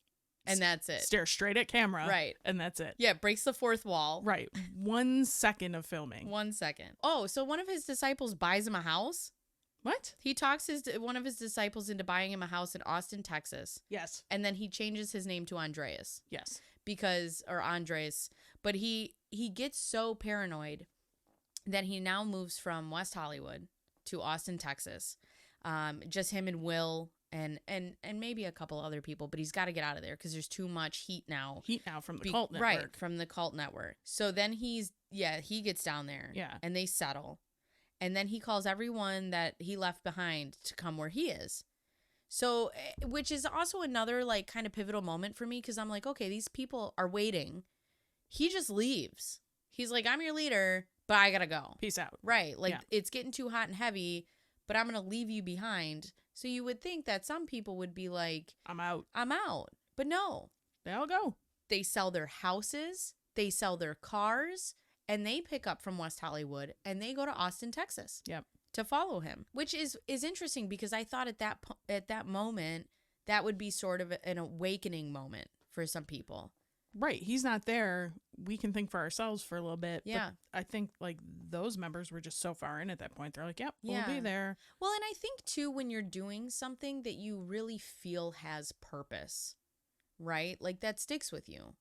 and that's it. Stare straight at camera. Right. And that's it. Yeah, breaks the fourth wall. Right. 1 second of filming. 1 second. Oh, so one of his disciples buys him a house? What? He talks one of his disciples into buying him a house in Austin, Texas. Yes. And then he changes his name to Andreas. Yes. Andres. But he gets so paranoid that he now moves from West Hollywood to Austin, Texas. Just him and Will and maybe a couple other people, but he's got to get out of there because there's too much heat now. From the cult network. Right, from the cult network. So then he gets down there. Yeah. And they settle. And then he calls everyone that he left behind to come where he is. So, which is also another like kind of pivotal moment for me because I'm like, okay, these people are waiting. He just leaves. He's like, I'm your leader, but I gotta go. Peace out. Right. Like it's getting too hot and heavy, but I'm going to leave you behind. So you would think that some people would be like, I'm out. But no. They all go. They sell their houses. They sell their cars. And they pick up from West Hollywood and they go to Austin, Texas. Yep. To follow him, which is interesting because I thought at that moment that would be sort of an awakening moment for some people. Right. He's not there. We can think for ourselves for a little bit. Yeah. But I think like those members were just so far in at that point. They're like, yep, we'll be there. Well, and I think too, when you're doing something that you really feel has purpose, right? Like that sticks with you.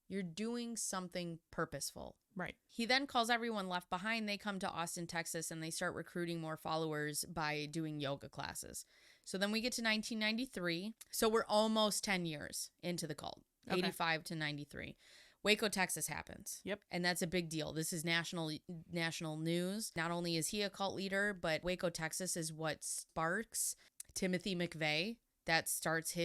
You're doing something purposeful. Right. He then calls everyone left behind. They come to Austin, Texas, and they start recruiting more followers by doing yoga classes. So then we get to 1993. So we're almost 10 years into the cult, 85 to 93. Waco, Texas happens. Yep. And that's a big deal. This is national news. Not only is he a cult leader, but Waco, Texas is what sparks Timothy McVeigh. That starts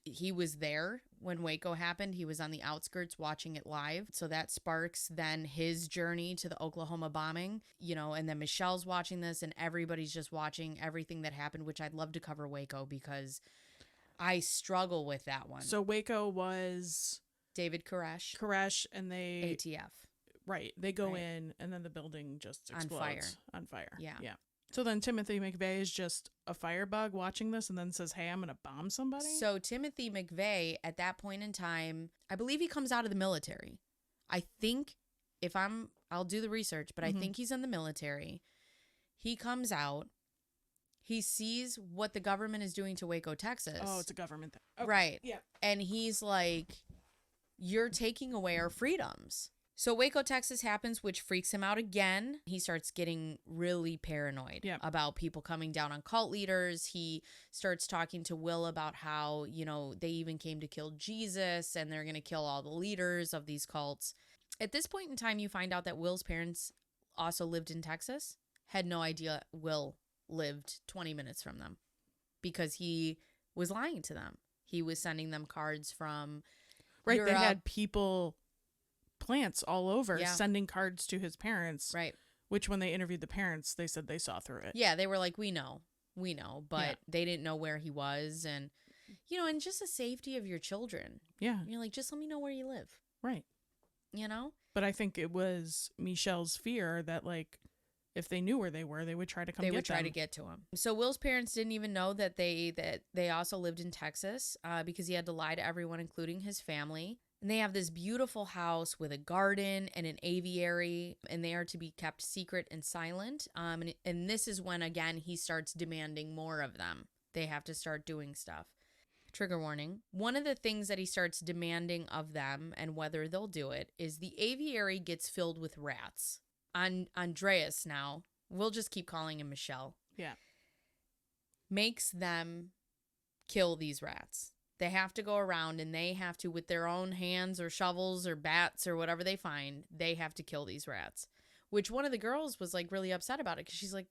he was there when Waco happened. He was on the outskirts watching it live. So that sparks then his journey to the Oklahoma bombing, and then Michelle's watching this and everybody's just watching everything that happened, which I'd love to cover Waco because I struggle with that one. So Waco was David Koresh. Koresh and they ATF. Right. They go in and then the building just explodes. On fire. Yeah. Yeah. So then Timothy McVeigh is just a firebug watching this and then says, hey, I'm going to bomb somebody? So Timothy McVeigh, at that point in time, I believe he comes out of the military. I think, I'll do the research, but I think he's in the military. He comes out. He sees what the government is doing to Waco, Texas. Oh, it's a government thing. Okay. Right. Yeah. And he's like, you're taking away our freedoms. So Waco, Texas happens, which freaks him out again. He starts getting really paranoid about people coming down on cult leaders. He starts talking to Will about how, they even came to kill Jesus and they're going to kill all the leaders of these cults. At this point in time, you find out that Will's parents also lived in Texas. Had no idea Will lived 20 minutes from them because he was lying to them. He was sending them cards from Europe. They had plants all over sending cards to his parents. Right. Which when they interviewed the parents, they said they saw through it. Yeah, they were like, we know, but they didn't know where he was. And, and just the safety of your children. Yeah. You're like, just let me know where you live. Right. But I think it was Michelle's fear that, like, if they knew where they were, they would try to come get them. They would try to get to him. So Will's parents didn't even know that they also lived in Texas because he had to lie to everyone, including his family. And they have this beautiful house with a garden and an aviary, and they are to be kept secret and silent. And this is when, again, he starts demanding more of them. They have to start doing stuff. Trigger warning. One of the things that he starts demanding of them and whether they'll do it is the aviary gets filled with rats. Andreas now, we'll just keep calling him Michelle. Yeah. Makes them kill these rats. They have to go around and they have to, with their own hands or shovels or bats or whatever they find, they have to kill these rats. Which one of the girls was like really upset about it because she's like,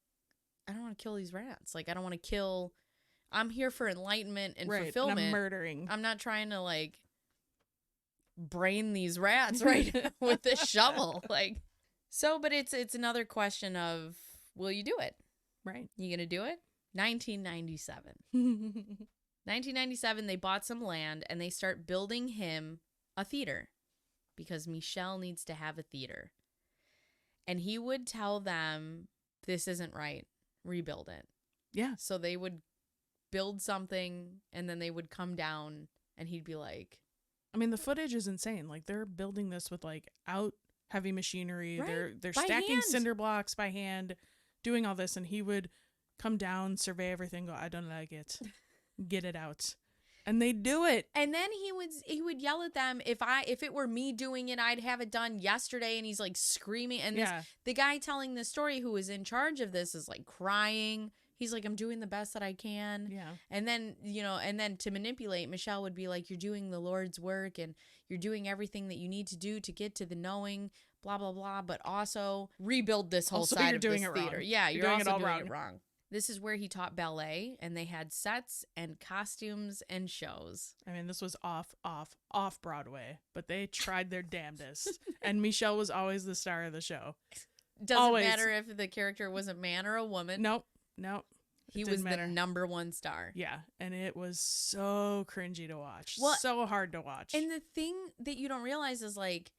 I don't want to kill these rats. Like, I don't want to kill. I'm here for enlightenment and fulfillment. And I'm murdering. I'm not trying to like brain these rats with this shovel. Like, so, but it's another question of, will you do it? Right. You gonna do it? 1997. 1997, they bought some land and they start building him a theater because Michelle needs to have a theater. And he would tell them, this isn't right. Rebuild it. Yeah. So they would build something and then they would come down and he'd be like, I mean, the footage is insane. Like, they're building this with like out heavy machinery. Right. They're By stacking hand. cinder blocks by hand, doing all this, and he would come down, survey everything, go, I don't like it. Get it out. And they do it. And then he would yell at them, if it were me doing it, I'd have it done yesterday. And he's like screaming. And the guy telling the story who is in charge of this is like crying. He's like, I'm doing the best that I can. Yeah. And then, and then to manipulate, Michelle would be like, you're doing the Lord's work and you're doing everything that you need to do to get to the knowing, blah, blah, blah. But also rebuild this whole also, side you're of doing this it theater. wrong. Yeah, you're doing also it all doing wrong. it wrong. This is where he taught ballet and they had sets and costumes and shows. I mean, this was off Broadway, but they tried their damnedest. And Michelle was always the star of the show. Doesn't matter if the character was a man or a woman. Nope. He was the number one star. Yeah. And it was so cringy to watch. Well, so hard to watch. And the thing that you don't realize is like,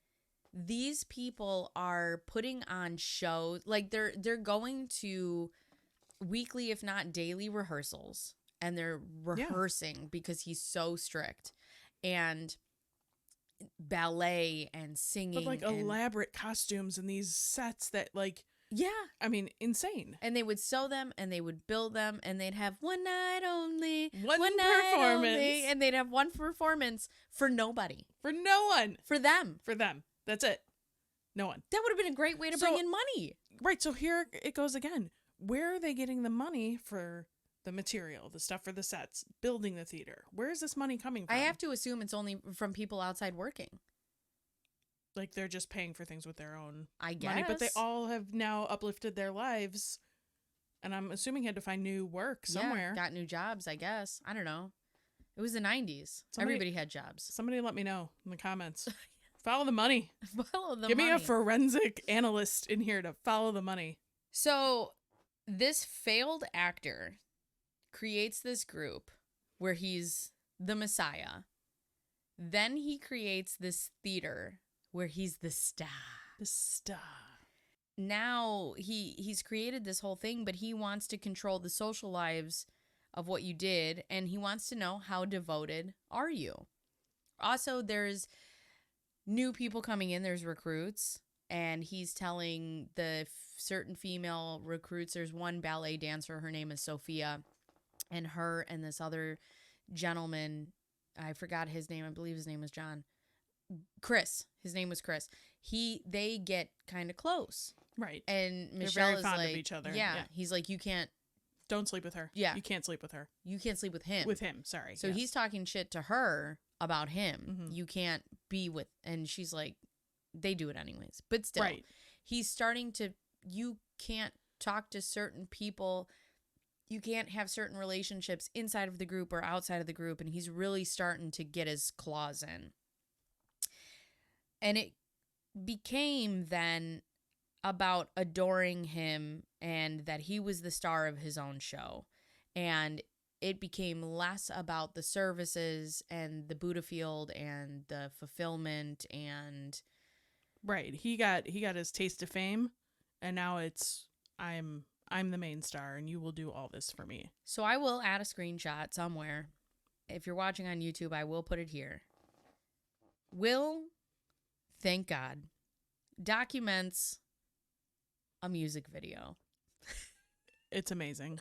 these people are putting on shows. Like they're going to weekly, if not daily rehearsals. And they're rehearsing because he's so strict. And ballet and singing. But like elaborate costumes and these sets that like, yeah. I mean, insane. And they would sew them and they would build them and they'd have one night only. One performance. Only, and they'd have one performance for nobody. For no one. For them. For them. That's it. No one. That would have been a great way to bring in money. Right. So here it goes again. Where are they getting the money for the material, the stuff for the sets, building the theater? Where is this money coming from? I have to assume it's only from people outside working. Like they're just paying for things with their own I guess. money. But they all have now uplifted their lives. And I'm assuming he had to find new work somewhere. Yeah, got new jobs, I guess. I don't know. It was the 90s. Everybody had jobs. Somebody let me know in the comments. Follow the money. Follow the Give money. me a forensic analyst in here to follow the money. So this failed actor creates this group where he's the Messiah. Then he creates this theater where he's the star. The star. Now he's created this whole thing, but he wants to control the social lives of what you did, and he wants to know how devoted are you. Also, there's new people coming in. There's recruits, and he's telling the certain female recruits, there's one ballet dancer, her name is Sophia, and her and this other gentleman, I forgot his name, I believe his name was John. Chris. His name was Chris. They get kind of close. Right. And Michelle They're very is fond like, of each other. Yeah. He's like, you can't. Don't sleep with her. Yeah. You can't sleep with her. You can't sleep with him. With him, sorry. So yes. he's talking shit to her about him. Mm-hmm. You can't be with, and she's like, they do it anyways. But still, right. He's starting to, you can't talk to certain people. You can't have certain relationships inside of the group or outside of the group. And he's really starting to get his claws in. And it became then about adoring him and that he was the star of his own show. And it became less about the services and the Buddha field and the fulfillment and... Right. He got his taste of fame, and now it's I'm the main star and you will do all this for me. So I will add a screenshot somewhere. If you're watching on YouTube, I will put it here. Will, thank God, documents a music video. It's amazing.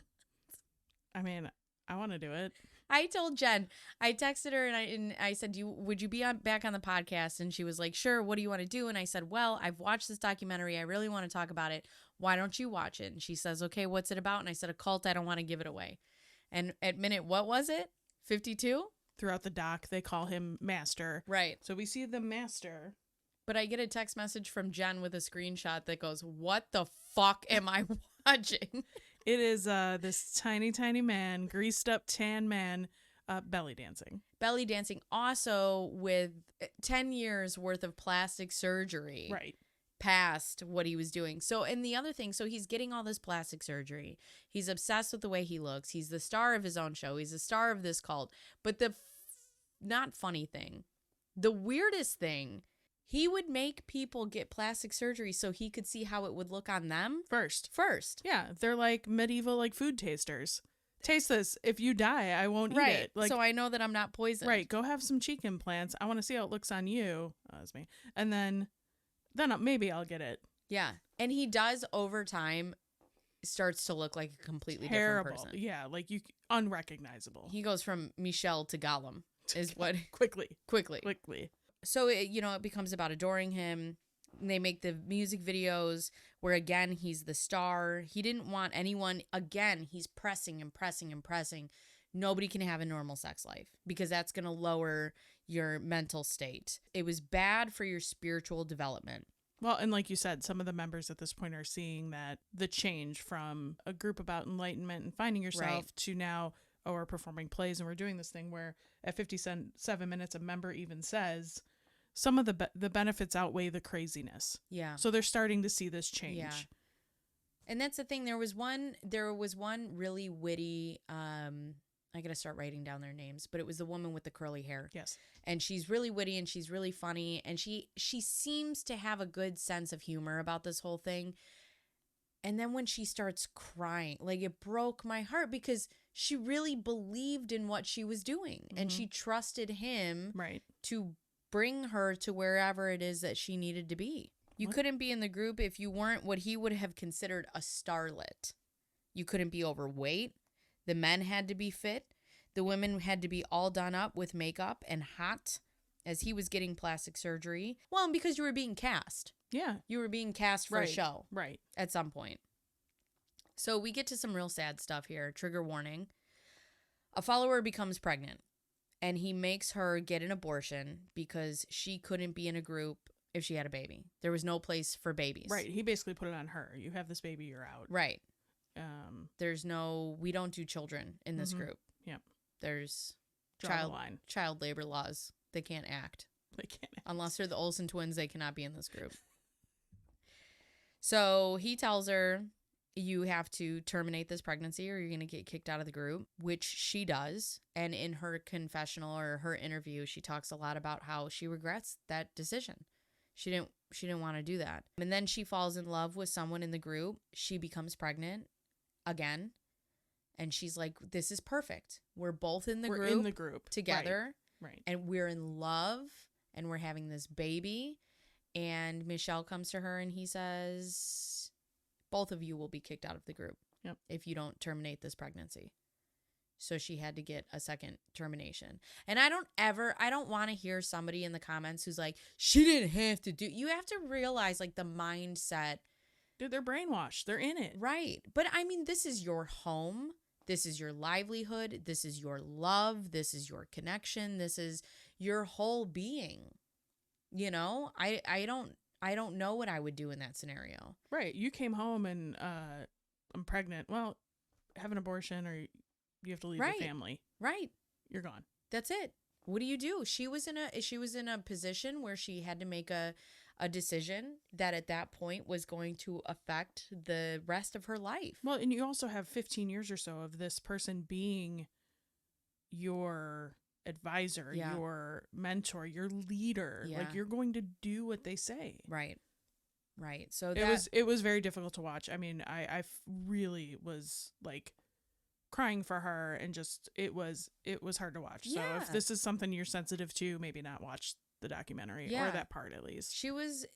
I mean, I want to do it. I told Jen, I texted her and I said, would you be back on the podcast? And she was like, sure. What do you want to do? And I said, well, I've watched this documentary. I really want to talk about it. Why don't you watch it? And she says, okay, what's it about? And I said, a cult. I don't want to give it away. And at minute, what was it? 52? Throughout the doc, they call him Master. Right. So we see the Master. But I get a text message from Jen with a screenshot that goes, what the fuck am I watching? It is this tiny, tiny man, greased up tan man, belly dancing. Belly dancing, also with 10 years worth of plastic surgery. Right. Past what he was doing. So, and the other thing, so he's getting all this plastic surgery. He's obsessed with the way he looks. He's the star of his own show. He's the star of this cult. But the not funny thing, the weirdest thing, he would make people get plastic surgery so he could see how it would look on them First. Yeah, they're like medieval like food tasters. Taste this. If you die, I won't eat it. Like, so I know that I'm not poisoned. Right. Go have some cheek implants. I want to see how it looks on you. Oh, that's me. And then maybe I'll get it. Yeah. And he does over time starts to look like a completely Terrible. different person. Yeah. Like unrecognizable. He goes from Michelle to Gollum is what quickly. So, it becomes about adoring him. They make the music videos where, again, he's the star. He didn't want anyone, again, he's pressing and pressing and pressing. Nobody can have a normal sex life because that's going to lower your mental state. It was bad for your spiritual development. Well, and like you said, some of the members at this point are seeing that the change from a group about enlightenment and finding yourself to now, we're performing plays and we're doing this thing where at 57 minutes, a member even says, some of the benefits outweigh the craziness. Yeah. So they're starting to see this change. Yeah. And that's the thing. There was one really witty, I got to start writing down their names, but it was the woman with the curly hair. Yes. And she's really witty and she's really funny. And she seems to have a good sense of humor about this whole thing. And then when she starts crying, like it broke my heart because she really believed in what she was doing. And she trusted him to bring her to wherever it is that she needed to be. You couldn't be in the group if you weren't what he would have considered a starlet. You couldn't be overweight. The men had to be fit. The women had to be all done up with makeup and hot as he was getting plastic surgery. Well, and because you were being cast. Yeah. You were being cast for a show. Right. At some point. So we get to some real sad stuff here. Trigger warning. A follower becomes pregnant. And he makes her get an abortion because she couldn't be in a group if she had a baby. There was no place for babies. Right. He basically put it on her. You have this baby, you're out. Right. We don't do children in this group. Yep. There's line. child labor laws. They can't act. They can't act. Unless they're the Olsen twins, they cannot be in this group. So he tells her, you have to terminate this pregnancy or you're going to get kicked out of the group, which she does. And in her confessional or her interview, she talks a lot about how she regrets that decision. She didn't want to do that. And then she falls in love with someone in the group. She becomes pregnant again. And she's like, this is perfect. We're both in the group together. Right. And we're in love and we're having this baby. And Michel comes to her and he says, both of you will be kicked out of the group if you don't terminate this pregnancy. So she had to get a second termination. And I don't want to hear somebody in the comments who's like, she didn't have to do. You have to realize like the mindset. Dude, they're brainwashed. They're in it. Right. But I mean, this is your home. This is your livelihood. This is your love. This is your connection. This is your whole being. You know, I don't know what I would do in that scenario. Right. You came home and I'm pregnant. Well, have an abortion or you have to leave your family. Right. You're gone. That's it. What do you do? She was in a position where she had to make a decision that at that point was going to affect the rest of her life. Well, and you also have 15 years or so of this person being your advisor, your mentor, your leader. Yeah. Like you're going to do what they say. Right. So it was very difficult to watch. I mean, I really was like crying for her and just it was hard to watch. So if this is something you're sensitive to, maybe not watch the documentary or that part at least. She was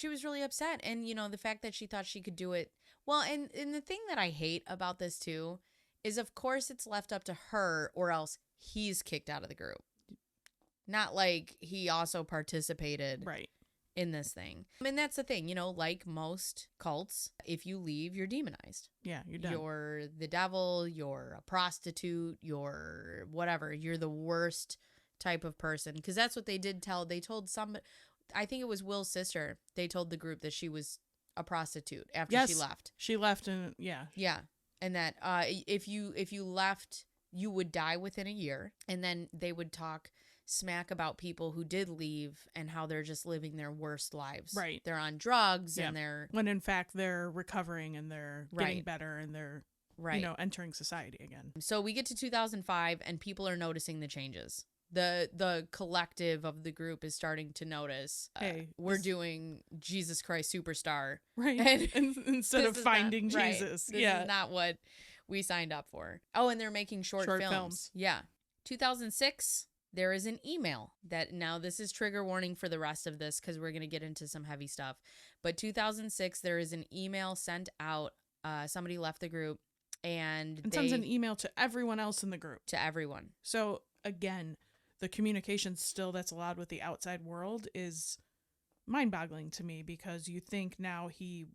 really upset. And, you know, the fact that she thought she could do it. Well, and the thing that I hate about this, too, is, of course, it's left up to her or else he's kicked out of the group. Not like he also participated in this thing. I mean, that's the thing, you know, like most cults, if you leave, you're demonized. Yeah, you're done. You're the devil, you're a prostitute, you're whatever. You're the worst type of person, because that's what they told somebody, I think it was Will's sister, they told the group that she was a prostitute after she left and and that if you left, you would die within a year. And then they would talk smack about people who did leave and how they're just living their worst lives. Right, they're on drugs and they're, when in fact they're recovering and they're getting better and they're you know, entering society again. So we get to 2005 and people are noticing the changes. The collective of the group is starting to notice, hey, we're doing Jesus Christ Superstar. Right. And instead of finding Jesus. Right. This is not what we signed up for. Oh, and they're making short films. Yeah. 2006, there is an email that, now this is trigger warning for the rest of this because we're going to get into some heavy stuff. But 2006, there is an email sent out. Somebody left the group and sends an email to everyone else in the group. To everyone. So again, the communication still that's allowed with the outside world is mind-boggling to me, because you think now he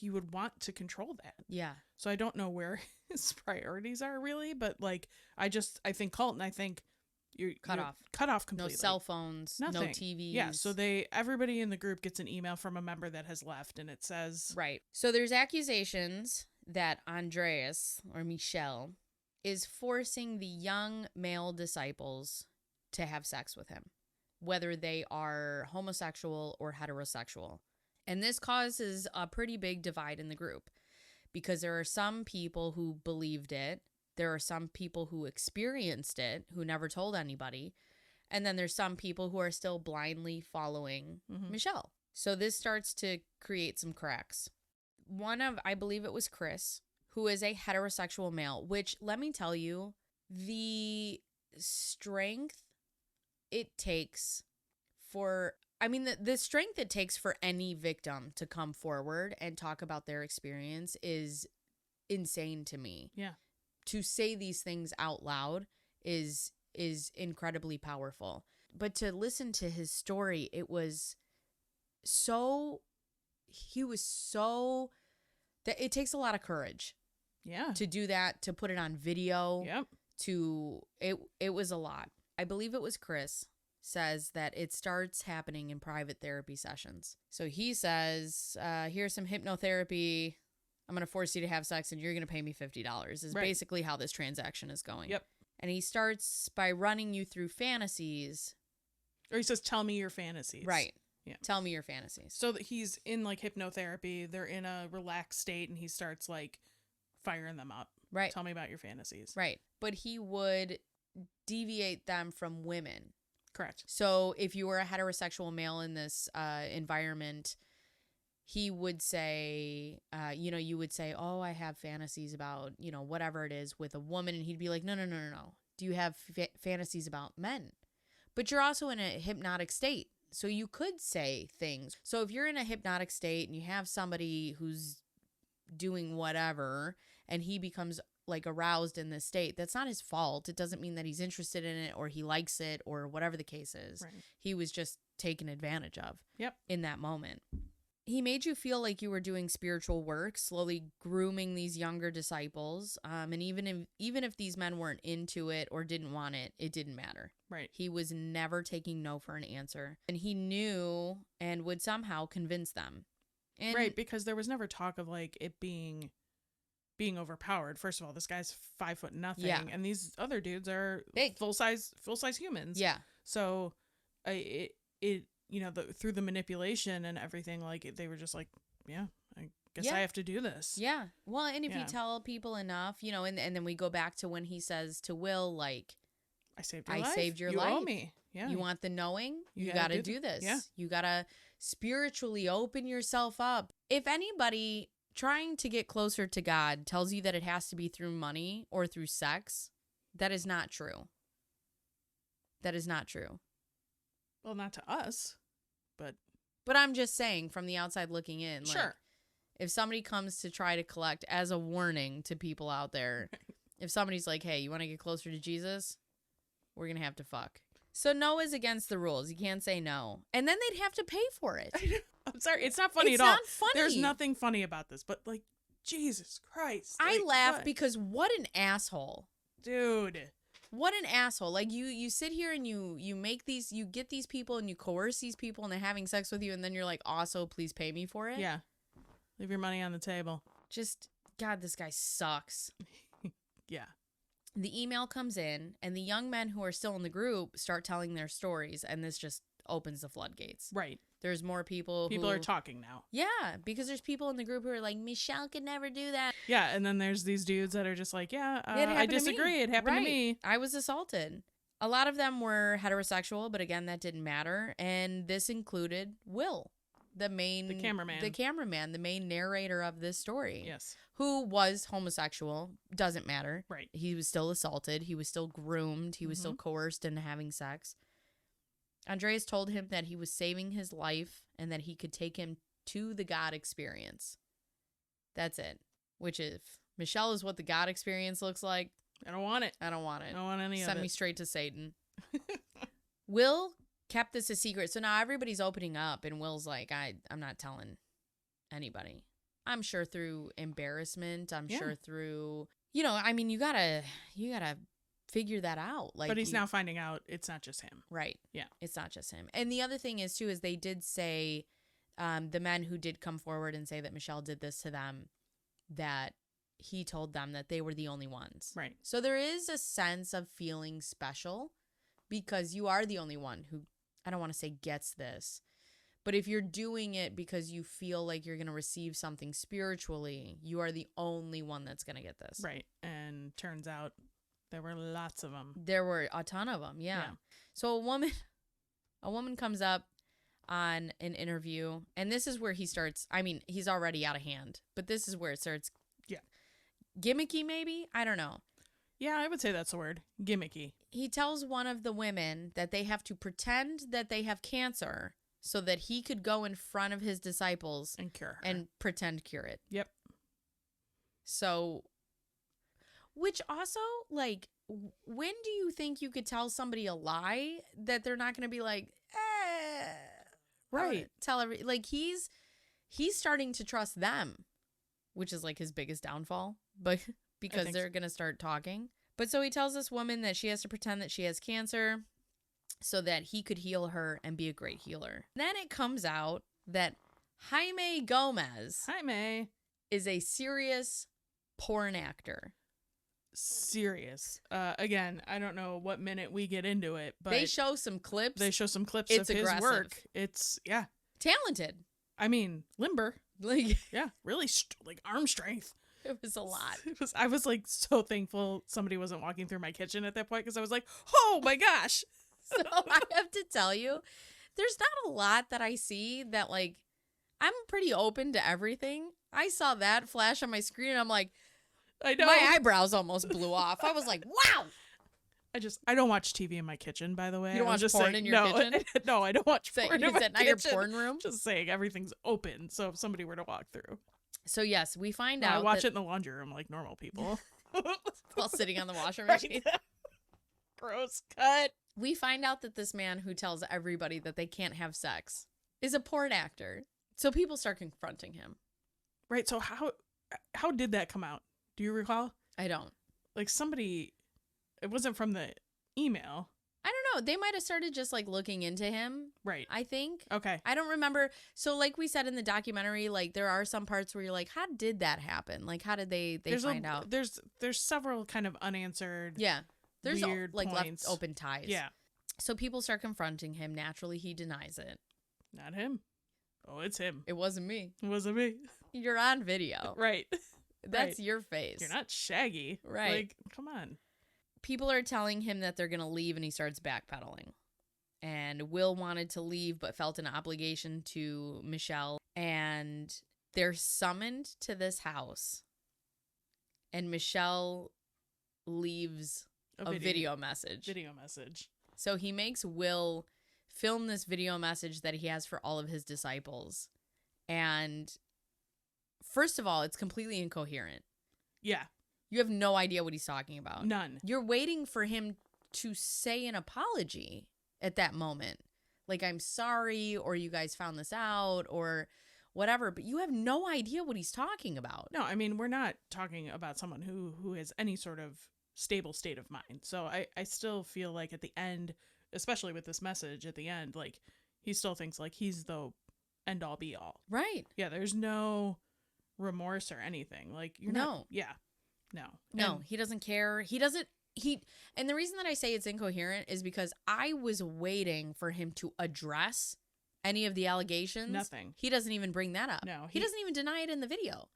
would want to control that. Yeah. So I don't know where his priorities are really, but like I think Colton, I think you're cut off completely. No cell phones, nothing. No TVs. Yeah. So everybody in the group gets an email from a member that has left, and it says So there's accusations that Andreas or Michel is forcing the young male disciples to have sex with him, whether they are homosexual or heterosexual. And this causes a pretty big divide in the group, because there are some people who believed it. There are some people who experienced it, who never told anybody. And then there's some people who are still blindly following Michel. So this starts to create some cracks. I believe it was Chris, who is a heterosexual male, which, let me tell you, the strength it takes the strength it takes for any victim to come forward and talk about their experience is insane to me. Yeah. To say these things out loud is incredibly powerful. But to listen to his story, he was so that it takes a lot of courage. Yeah. To do that, to put it on video. Yep. It was a lot. I believe it was Chris says that it starts happening in private therapy sessions. So he says, here's some hypnotherapy. I'm going to force you to have sex and you're going to pay me $50 is basically how this transaction is going. Yep. And he starts by running you through fantasies. Or he says, tell me your fantasies. Right. Yeah. Tell me your fantasies. So that he's in like hypnotherapy. They're in a relaxed state and he starts like firing them up. Right. Tell me about your fantasies. Right. But he would deviate them from women. Correct. So if you were a heterosexual male in this environment, he would say, you would say, oh, I have fantasies about, whatever it is with a woman. And he'd be like, no. Do you have fantasies about men? But you're also in a hypnotic state. So you could say things. So if you're in a hypnotic state and you have somebody who's doing whatever and he becomes like aroused in this state, that's not his fault. It doesn't mean that he's interested in it or he likes it or whatever the case is. Right. He was just taken advantage of. Yep. In that moment. He made you feel like you were doing spiritual work, slowly grooming these younger disciples. And even if these men weren't into it or didn't want it, it didn't matter. Right. He was never taking no for an answer. And he knew and would somehow convince them. And right, because there was never talk of like it being overpowered. First of all, this guy's 5 foot nothing, and these other dudes are big, full size humans. Yeah. So, through the manipulation and everything, like they were just like, yeah, I guess I have to do this. Yeah. Well, and if you tell people enough, and then we go back to when he says to Will, like, I saved your life. You owe me. Yeah. You want the knowing? You gotta got to do this. Yeah. You got to spiritually open yourself up. If anybody trying to get closer to God tells you that it has to be through money or through sex, that is not true. That is not true. Well, not to us, but I'm just saying from the outside looking in. Sure. Like, if somebody comes to try to collect as a warning to people out there, if somebody's like, hey, you want to get closer to Jesus? We're going to have to fuck. So no is against the rules. You can't say no. And then they'd have to pay for it. I'm sorry. It's not funny at all. It's not funny. There's nothing funny about this, but like, Jesus Christ. I laugh because what an asshole. Dude. What an asshole. Like you sit here and you get these people and you coerce these people and they're having sex with you and then you're like, also please pay me for it. Yeah. Leave your money on the table. Just, God, this guy sucks. Yeah. The email comes in and the young men who are still in the group start telling their stories and this just opens the floodgates. Right. There's more people who are talking now. Yeah, because there's people in the group who are like, Michelle could never do that. Yeah, and then there's these dudes that are just like, I disagree. It happened to me. I was assaulted. A lot of them were heterosexual, but again, that didn't matter. And this included Will, the cameraman, the main narrator of this story. Yes. Who was homosexual. Doesn't matter. Right. He was still assaulted. He was still groomed. He was still coerced into having sex. Andreas told him that he was saving his life and that he could take him to the God experience. That's it. Which if Michelle is what the God experience looks like, I don't want it. I don't want it. I don't want any of it. Send me straight to Satan. Will kept this a secret. So now everybody's opening up and Will's like, I'm not telling anybody. I'm sure through embarrassment. I'm sure through, you gotta figure that out. Like, but he's now finding out it's not just him. Right. Yeah. It's not just him. And the other thing is too, is they did say, the men who did come forward and say that Michelle did this to them, that he told them that they were the only ones. Right. So there is a sense of feeling special because you are the only one who, I don't want to say gets this, but if you're doing it because you feel like you're going to receive something spiritually, you are the only one that's going to get this. Right. And turns out there were lots of them. There were a ton of them. Yeah. So a woman comes up on an interview and this is where he starts. I mean, he's already out of hand, but this is where it starts. Yeah. Gimmicky, maybe? I don't know. Yeah, I would say that's the word. Gimmicky. He tells one of the women that they have to pretend that they have cancer so that he could go in front of his disciples and cure her. And pretend cure it. Yep. So, which also, like, when do you think you could tell somebody a lie that they're not going to be like, right. Like, he's starting to trust them, which is like his biggest downfall, but because they're going to start talking. But so he tells this woman that she has to pretend that she has cancer so that he could heal her and be a great healer. Then it comes out that Jaime Gomez is a serious porn actor. Serious. Again, I don't know what minute we get into it, but they show some clips. It's of his aggressive work. It's, yeah. Talented. I mean, limber. Like, yeah, really, like arm strength. It was a lot. I was like so thankful somebody wasn't walking through my kitchen at that point, because I was like, oh my gosh. So I have to tell you, there's not a lot that I see that, like, I'm pretty open to everything. I saw that flash on my screen and I'm like, I know. My eyebrows almost blew off. I was like, wow. I don't watch TV in my kitchen, by the way. You don't watch porn in your kitchen? No, I don't watch porn in my kitchen. Is that not your porn room? Just saying, everything's open, so if somebody were to walk through. So yes, we find out I watch it in the laundry room like normal people. While sitting on the washing machine. Right. Gross. Cut. We find out that this man who tells everybody that they can't have sex is a porn actor. So people start confronting him. Right, so how did that come out? Do you recall? I don't. Like somebody, it wasn't from the email. I don't know. They might have started just like looking into him. Right. I think. Okay. I don't remember. So like we said in the documentary, like there are some parts where you're like, how did that happen? Like how did they find out? There's several kind of unanswered. Yeah. There's weird like points. left open ties. Yeah. So people start confronting him. Naturally, he denies it. Not him. Oh, it's him. It wasn't me. It wasn't me. You're on video. Right. That's right. your face. You're not Shaggy. Right. Like, come on. People are telling him that they're going to leave, and he starts backpedaling. And Will wanted to leave but felt an obligation to Michelle. And they're summoned to this house. And Michelle leaves a video message. Video message. So he makes Will film this video message that he has for all of his disciples. And first of all, it's completely incoherent. Yeah. You have no idea what he's talking about. None. You're waiting for him to say an apology at that moment. Like, I'm sorry, or you guys found this out, or whatever. But you have no idea what he's talking about. No, I mean, we're not talking about someone who has any sort of stable state of mind. So I still feel like at the end, especially with this message at the end, like he still thinks like he's the end all be all. Right. Yeah, there's no remorse or anything. Like you're not. Yeah. No. No, he doesn't care. And the reason that I say it's incoherent is because I was waiting for him to address any of the allegations. Nothing. He doesn't even bring that up. No. He doesn't even deny it in the video.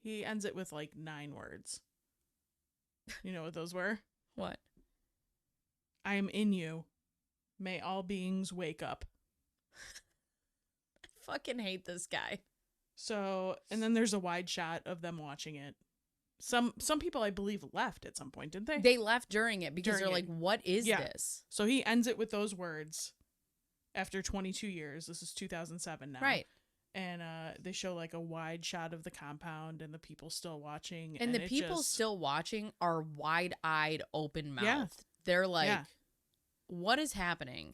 He ends it with like 9 words. You know what those were? What? I am in you. May all beings wake up. I fucking hate this guy. So, and then there's a wide shot of them watching it. Some people, I believe, left at some point, didn't they? They left during it because they're like, what is this? So he ends it with those words after 22 years. This is 2007 now. Right. And they show like a wide shot of the compound and the people still watching. And the people still watching are wide-eyed, open-mouthed. Yeah. They're like, what is happening?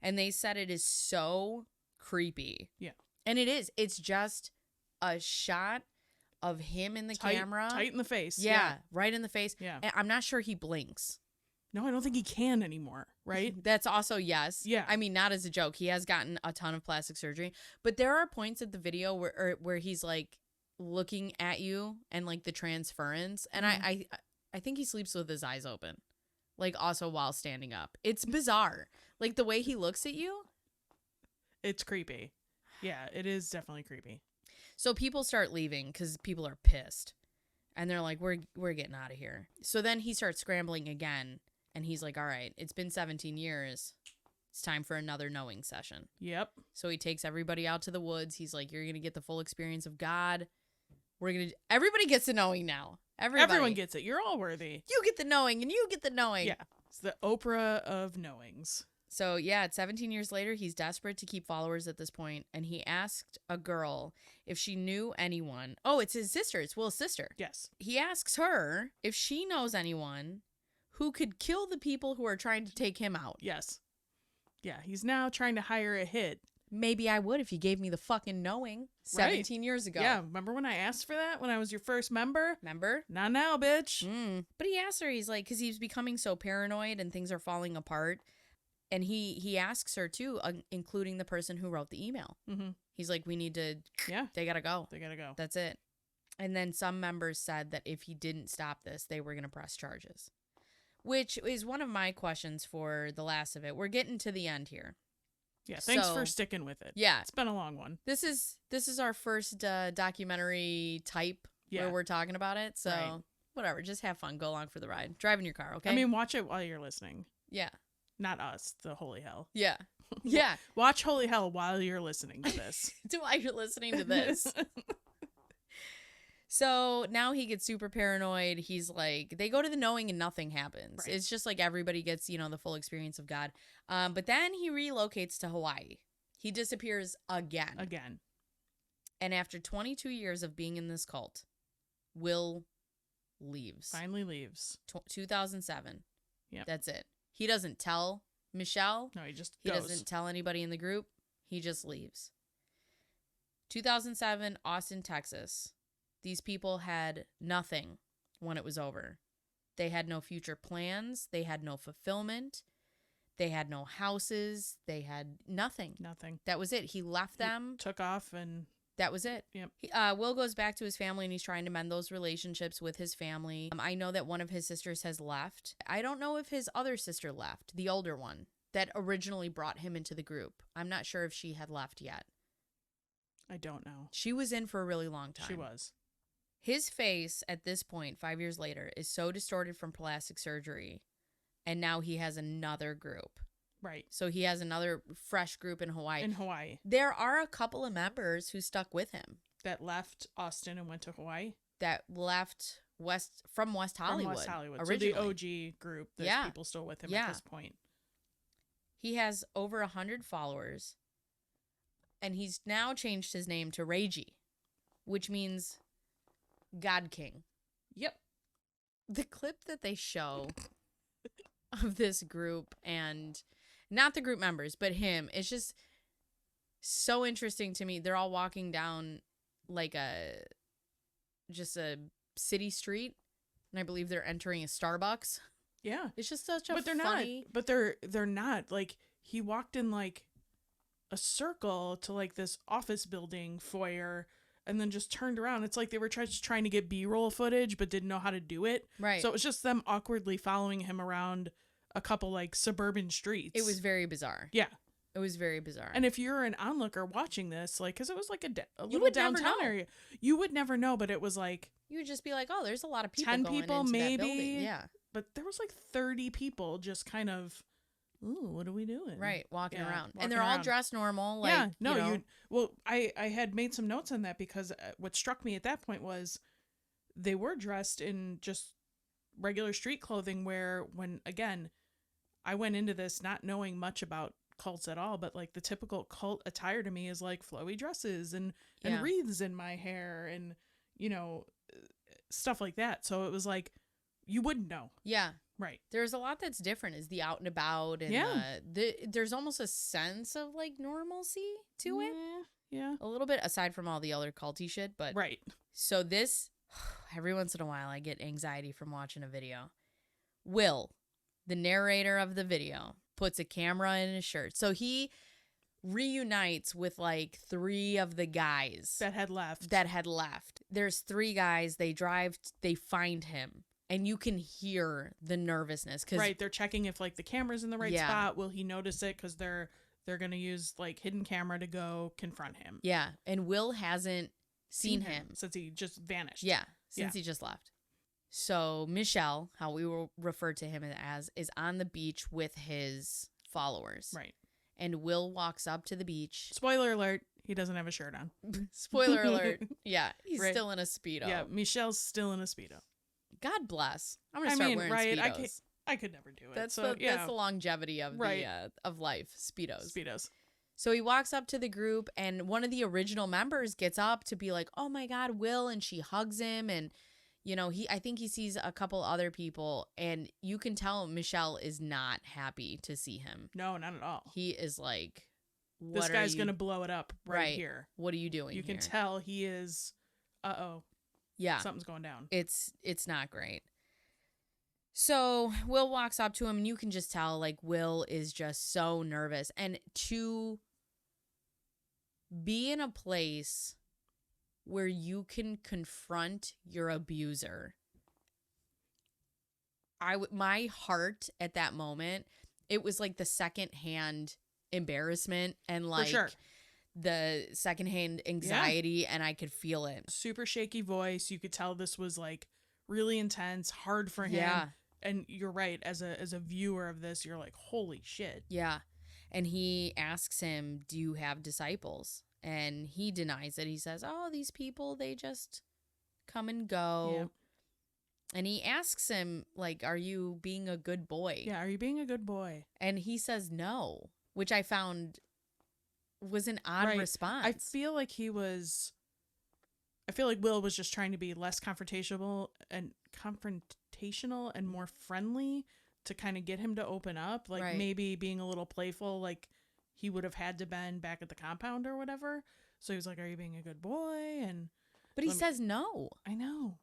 And they said it is so creepy. Yeah. And it is. It's just a shot of him in the camera. Tight in the face. Yeah, right in the face. Yeah. And I'm not sure he blinks. No, I don't think he can anymore, right? That's also yes. Yeah. I mean, not as a joke. He has gotten a ton of plastic surgery. But there are points at the video where he's like looking at you and like the transference. And I think he sleeps with his eyes open. Like also while standing up. It's bizarre. Like the way he looks at you. It's creepy. Yeah, it is definitely creepy. So people start leaving because people are pissed. And they're like, we're getting out of here. So then he starts scrambling again. And he's like, all right, it's been 17 years. It's time for another knowing session. Yep. So he takes everybody out to the woods. He's like, you're going to get the full experience of God. Everybody gets the knowing now. Everyone gets it. You're all worthy. You get the knowing and you get the knowing. Yeah. It's the Oprah of knowings. So yeah, it's 17 years later. He's desperate to keep followers at this point. And he asked a girl if she knew anyone. Oh, it's his sister. It's Will's sister. Yes. He asks her if she knows anyone who could kill the people who are trying to take him out. Yes. Yeah, he's now trying to hire a hit. Maybe I would if you gave me the fucking knowing 17 years ago. Yeah, remember when I asked for that when I was your first member? Remember? Not now, bitch. But he asked her, he's like, because he's becoming so paranoid and things are falling apart. And he asks her too, including the person who wrote the email. Mm-hmm. He's like, we need to, Yeah. they got to go. They got to go. That's it. And then some members said that if he didn't stop this, they were going to press charges, which is one of my questions for the last of it. We're getting to the end here. Yeah, thanks for sticking with it. Yeah. It's been a long one. This is our first documentary type where we're talking about it. So whatever, just have fun. Go along for the ride. Drive in your car, okay? I mean, watch it while you're listening. Yeah. Not us, the Holy Hell. Yeah. Yeah. Watch Holy Hell while you're listening to this. While you're listening to this. So now he gets super paranoid. He's like, they go to the knowing and nothing happens. Right. It's just like everybody gets, the full experience of God. But then he relocates to Hawaii. He disappears again. And after 22 years of being in this cult, Will leaves. Finally leaves. 2007. Yeah. That's it. He doesn't tell Michelle. No, he just goes. He doesn't tell anybody in the group. He just leaves. 2007, Austin, Texas. These people had nothing when it was over. They had no future plans. They had no fulfillment. They had no houses. They had nothing. Nothing. That was it. He left them. Took off and... That was it. Yep. Will goes back to his family and he's trying to mend those relationships with his family. I know that one of his sisters has left. I don't know if his other sister left, the older one that originally brought him into the group. I'm not sure if she had left yet. I don't know. She was in for a really long time. She was. His face at this point, 5 years later, is so distorted from plastic surgery. And now he has another group. Right. So he has another fresh group in Hawaii. There are a couple of members who stuck with him. That left Austin and went to Hawaii? That left from West Hollywood. Originally. So the OG group, there's people still with him at this point. He has over 100 followers. And he's now changed his name to Reiji, which means God King. Yep. The clip that they show of this group, and not the group members, but him, it's just so interesting to me. They're all walking down like a city street, and I believe they're entering a Starbucks. Yeah. It's just such a But they're funny... not. But they're not. Like, he walked in like a circle to like this office building foyer and then just turned around. It's like they were just trying to get B-roll footage but didn't know how to do it. Right. So it was just them awkwardly following him around a couple like suburban streets. It was very bizarre. Yeah. It was very bizarre. And if you're an onlooker watching this, like, because it was like a little downtown area, you would never know, but it was like... You would just be like, oh, there's a lot of people 10 going people, into maybe. that building. Yeah. But there was like 30 people just kind of... Ooh, what are we doing? Right, walking around. And they're all dressed normal. Like, yeah, no, well, I had made some notes on that because what struck me at that point was they were dressed in just regular street clothing where when, again, I went into this not knowing much about cults at all, but like the typical cult attire to me is like flowy dresses and wreaths in my hair and, stuff like that. So it was like, you wouldn't know. Yeah. Right. There's a lot that's different is the out and about and there's almost a sense of like normalcy to it. Yeah. A little bit aside from all the other culty shit, but right. So this every once in a while I get anxiety from watching a video. Will, the narrator of the video, puts a camera in his shirt. So he reunites with like 3 of the guys that had left. There's 3 guys, they drive, they find him. And you can hear the nervousness. Right, they're checking if like the camera's in the right spot. Will he notice it? Because they're going to use like hidden camera to go confront him. Yeah, and Will hasn't seen him. Since he just vanished. Yeah, since he just left. So Michelle, how we will refer to him as, is on the beach with his followers. Right. And Will walks up to the beach. Spoiler alert, he doesn't have a shirt on. Spoiler alert. Yeah, he's still in a Speedo. Yeah, Michelle's still in a Speedo. God bless. I'm gonna start wearing Speedos. I could never do it. That's the longevity of of life. Speedos. So he walks up to the group, and one of the original members gets up to be like, "Oh my God, Will!" and she hugs him, and I think he sees a couple other people, and you can tell Michelle is not happy to see him. No, not at all. He is like, "This guy's gonna blow it up right here. What are you doing?" You can tell he is. Uh-oh. Yeah. Something's going down. It's not great. So Will walks up to him, and you can just tell, like, Will is just so nervous. And to be in a place where you can confront your abuser, my heart at that moment, it was like the secondhand embarrassment and like For sure. the secondhand anxiety, and I could feel it. Super shaky voice. You could tell this was like really intense, hard for him. Yeah. And you're right, as a viewer of this, you're like, holy shit. Yeah. And he asks him, do you have disciples? And he denies it. He says, oh, these people, they just come and go. Yeah. And he asks him, like, are you being a good boy? Yeah, are you being a good boy? And he says no, which I found was an odd response. I feel like Will was just trying to be less confrontational and more friendly to kind of get him to open up. Like maybe being a little playful, like he would have had to been back at the compound or whatever. So he was like, are you being a good boy? But he says no. I know.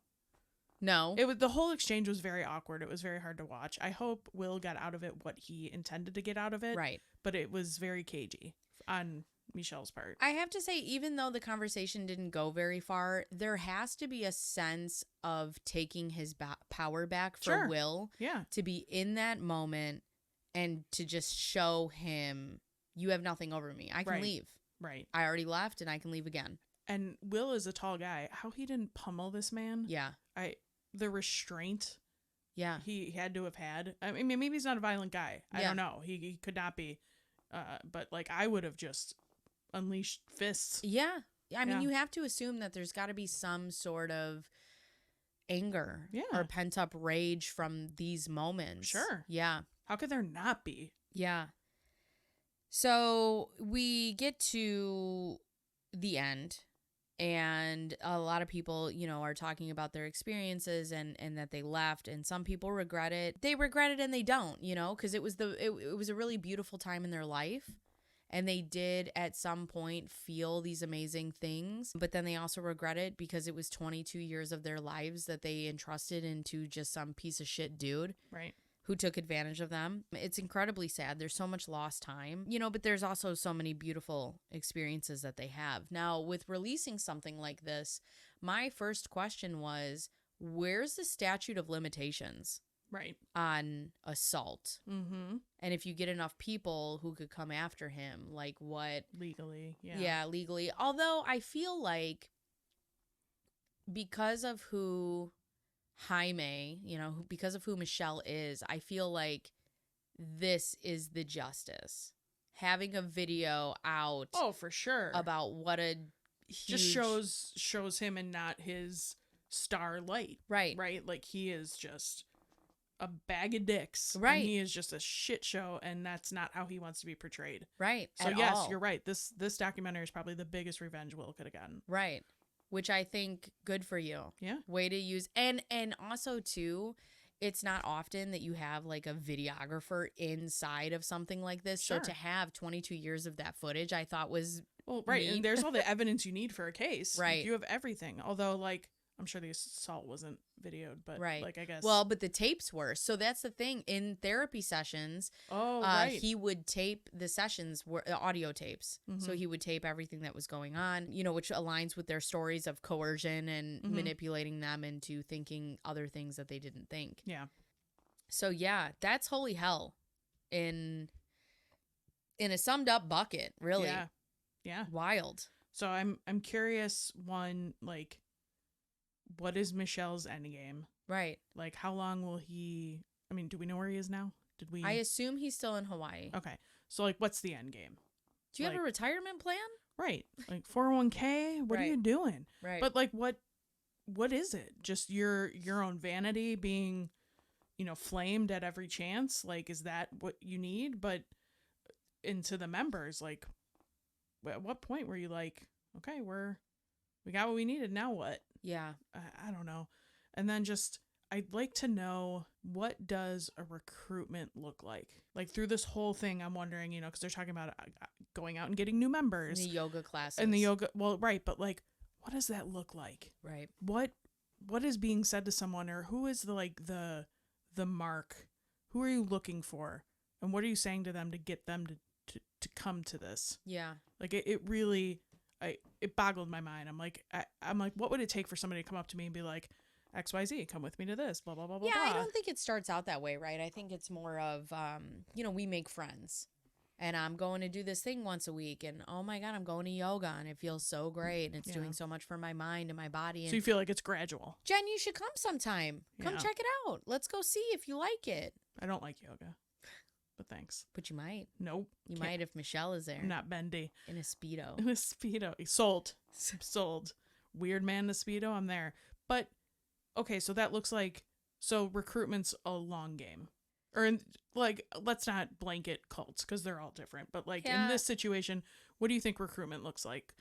No. The whole exchange was very awkward. It was very hard to watch. I hope Will got out of it what he intended to get out of it. Right. But it was very cagey on Michelle's part. I have to say, even though the conversation didn't go very far, there has to be a sense of taking his power back for Will. Yeah. To be in that moment and to just show him, you have nothing over me. I can leave. Right. I already left and I can leave again. And Will is a tall guy. How he didn't pummel this man. Yeah. The restraint. Yeah. He had to have had. I mean, maybe he's not a violent guy. I don't know. He could not be. But like I would have just unleashed fists. Yeah. I mean, you have to assume that there's got to be some sort of anger or pent up rage from these moments. Sure. Yeah. How could there not be? Yeah. So we get to the end, and a lot of people, you know, are talking about their experiences and that they left, and some people regret it. They regret it and they don't, you know, because it was a really beautiful time in their life. And they did at some point feel these amazing things, but then they also regret it because it was 22 years of their lives that they entrusted into just some piece of shit dude. Right. Who took advantage of them. It's incredibly sad. There's so much lost time, you know, but there's also so many beautiful experiences that they have. Now, with releasing something like this, my first question was, where's the statute of limitations? Right. On assault. Mm-hmm. And if you get enough people who could come after him, like what? Legally. Yeah. Yeah, legally. Although I feel like because of who Jaime, you know, because of who Michelle is, I feel like this is the justice. Having a video out. Oh, for sure. About what a huge... Just shows him and not his star light. Right. Right? Like he is just a bag of dicks. Right. And he is just a shit show, and that's not how he wants to be portrayed. Right. So yes, you're right. This documentary is probably the biggest revenge Will could have gotten. Right. Which I think good for you. Yeah. Way to use. And also too, it's not often that you have like a videographer inside of something like this. Sure. So to have 22 years of that footage, I thought was right. neat. And there's all the evidence you need for a case. Right. Like, you have everything. Although like I'm sure the assault wasn't videoed, but like I guess. Well, but the tapes were. So that's the thing. In therapy sessions, he would tape the sessions, audio tapes. Mm-hmm. So he would tape everything that was going on, you know, which aligns with their stories of coercion and manipulating them into thinking other things that they didn't think. Yeah. So yeah, that's holy hell in a summed up bucket, really. Yeah. Yeah. Wild. So I'm curious, one, like, what is Michelle's endgame? Right. Like, how long will he... I mean, do we know where he is now? Did we... I assume he's still in Hawaii. Okay. So, like, what's the end game? Do you have a retirement plan? Right. Like, 401k? What are you doing? Right. But, like, what is it? Just your own vanity being, you know, flamed at every chance? Like, is that what you need? But into the members, like, at what point were you like, okay, we got what we needed, now what? Yeah. I don't know. And then just, I'd like to know, what does a recruitment look like? Like, through this whole thing, I'm wondering, you know, because they're talking about going out and getting new members. The yoga classes. And the yoga, well, right, but like, what does that look like? Right. What is being said to someone, or who is the the mark? Who are you looking for? And what are you saying to them to get them to come to this? Yeah. Like it really, it boggled my mind. I'm like, what would it take for somebody to come up to me and be like, XYZ, come with me to this, blah, blah, blah, blah, Yeah, blah. I don't think it starts out that way, right? I think it's more of, we make friends. And I'm going to do this thing once a week. And, oh, my God, I'm going to yoga. And it feels so great. And it's doing so much for my mind and my body. And so you feel like it's gradual. Jen, you should come sometime. Come check it out. Let's go see if you like it. I don't like yoga. But thanks. But you might. Nope. You might if Michelle is there. I'm not bendy. In a Speedo. In a Speedo. Sold. Sold. Weird man in a Speedo. I'm there. But, okay, so that looks like, so recruitment's a long game. Or, let's not blanket cults because they're all different. But, in this situation, what do you think recruitment looks like?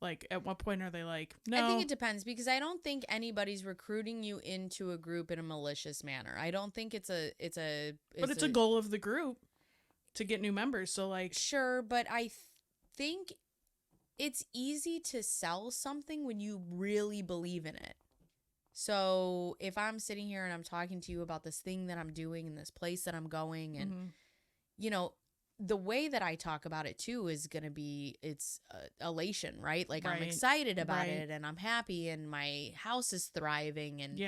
Like, at what point are they like, no? I think it depends because I don't think anybody's recruiting you into a group in a malicious manner. I don't think it's a goal of the group to get new members. So, sure, but I think it's easy to sell something when you really believe in it. So if I'm sitting here and I'm talking to you about this thing that I'm doing and this place that I'm going and, the way that I talk about it too is going to be, it's elation, right? Like I'm excited about it and I'm happy and my house is thriving. And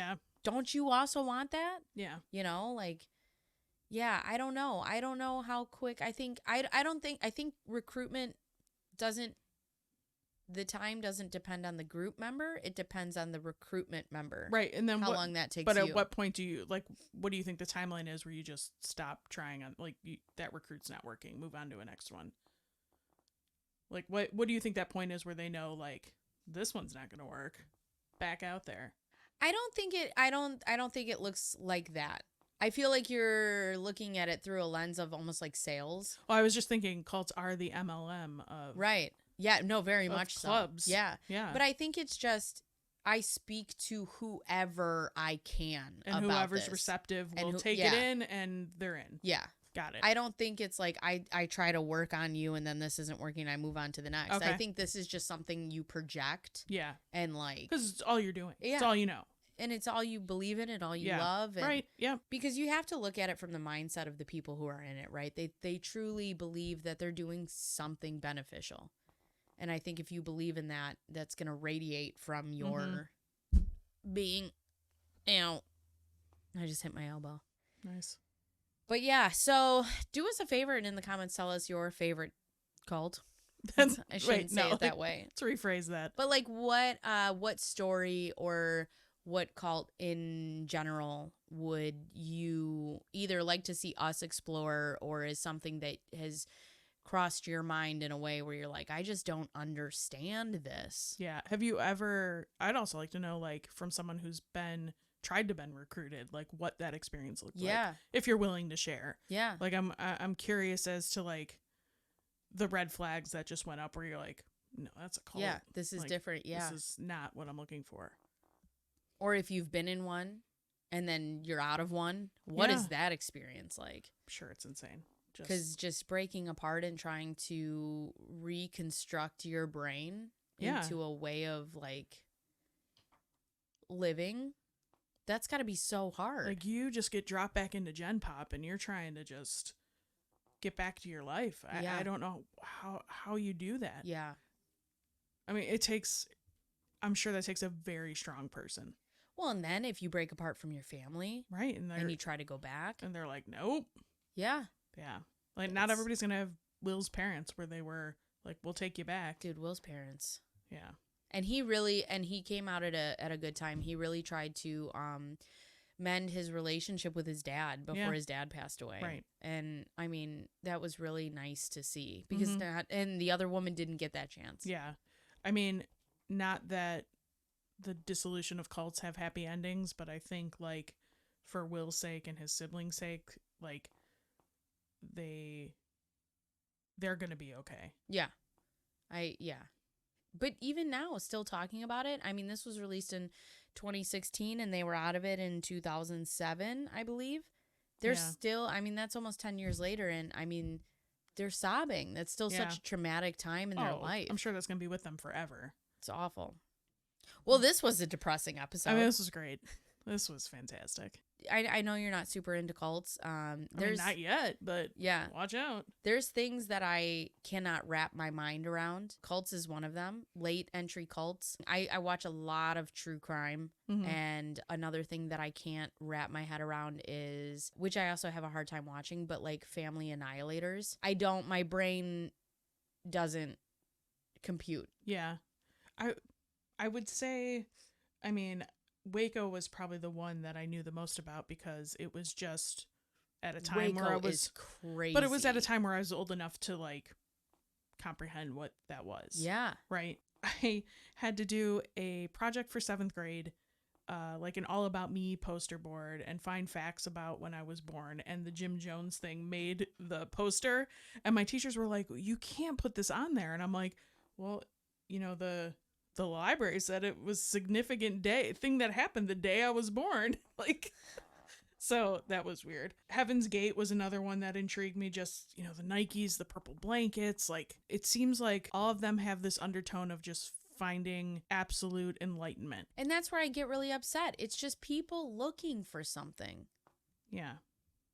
don't you also want that? Yeah. I don't know. I don't know how quick I think, I think recruitment the time doesn't depend on the group member. It depends on the recruitment member. Right. And then how long that takes But you. at what point do you, what do you think the timeline is where you just stop trying on, that recruit's not working, move on to a next one? What do you think that point is where they know, this one's not going to work? Back out there. I don't think it looks like that. I feel like you're looking at it through a lens of almost like sales. Well, I was just thinking cults are the MLM of... Right. Yeah, no, very much clubs. So. Yeah. Yeah. But I think it's just I speak to whoever I can and about whoever's this. receptive will take it in and they're in. Yeah. Got it. I don't think it's like I try to work on you and then this isn't working, I move on to the next. Okay. I think this is just something you project. Yeah. And because it's all you're doing. Yeah. It's all you know. And it's all you believe in and all you love. And right. Yeah. Because you have to look at it from the mindset of the people who are in it, right? They truly believe that they're doing something beneficial. And I think if you believe in that, that's going to radiate from your being. I just hit my elbow. Nice. But yeah, so do us a favor and in the comments tell us your favorite cult. I shouldn't say it that way. Let's rephrase that. But what story or what cult in general would you either like to see us explore or is something that has crossed your mind in a way where you're like, I just don't understand this? Yeah. Have you ever, I'd also like to know, from someone who's tried to been recruited, what that experience looked like. If you're willing to share. Yeah. I'm curious as to, the red flags that just went up where you're like, no, that's a cult. Yeah, this is different. Yeah. This is not what I'm looking for. Or if you've been in one and then you're out of one, what is that experience like? I'm sure it's insane. Because just breaking apart and trying to reconstruct your brain into a way of living, that's got to be so hard. You just get dropped back into Gen Pop and you're trying to just get back to your life. I don't know how you do that. Yeah. I mean, I'm sure that takes a very strong person. Well, and then if you break apart from your family, right, and you try to go back, and they're like, nope. Yeah. Yeah. Not everybody's going to have Will's parents where they were like, we'll take you back. Dude, Will's parents. Yeah. And he came out at a good time. He really tried to mend his relationship with his dad before his dad passed away. Right. And I mean, that was really nice to see because and the other woman didn't get that chance. Yeah. I mean, not that the dissolution of cults have happy endings, but I think for Will's sake and his siblings' sake, they're going to be okay. Yeah. But even now, still talking about it. I mean, this was released in 2016 and they were out of it in 2007, I believe. They're still, I mean, that's almost 10 years later. And I mean, they're sobbing. That's still such a traumatic time in their life. I'm sure that's going to be with them forever. It's awful. Well, this was a depressing episode. I mean, this was great. This was fantastic. I know you're not super into cults. There's not yet, but yeah, watch out. There's things that I cannot wrap my mind around. Cults is one of them. Late entry cults. I watch a lot of true crime. Mm-hmm. And another thing that I can't wrap my head around is, which I also have a hard time watching, but like family annihilators. My brain doesn't compute. Yeah. I would say, I mean, Waco was probably the one that I knew the most about because it was just at a time Waco where I was is crazy. But it was at a time where I was old enough to like comprehend what that was. Yeah. Right. I had to do a project for 7th grade, like an all about me poster board and find facts about when I was born, and the Jim Jones thing made the poster, and my teachers were like, "You can't put this on there." And I'm like, "Well, you know, the library said it was significant thing that happened the day I was born." Like, so that was weird. Heaven's Gate was another one that intrigued me. Just, you know, the Nikes, the purple blankets. Like, it seems like all of them have this undertone of just finding absolute enlightenment. And that's where I get really upset. It's just people looking for something. Yeah.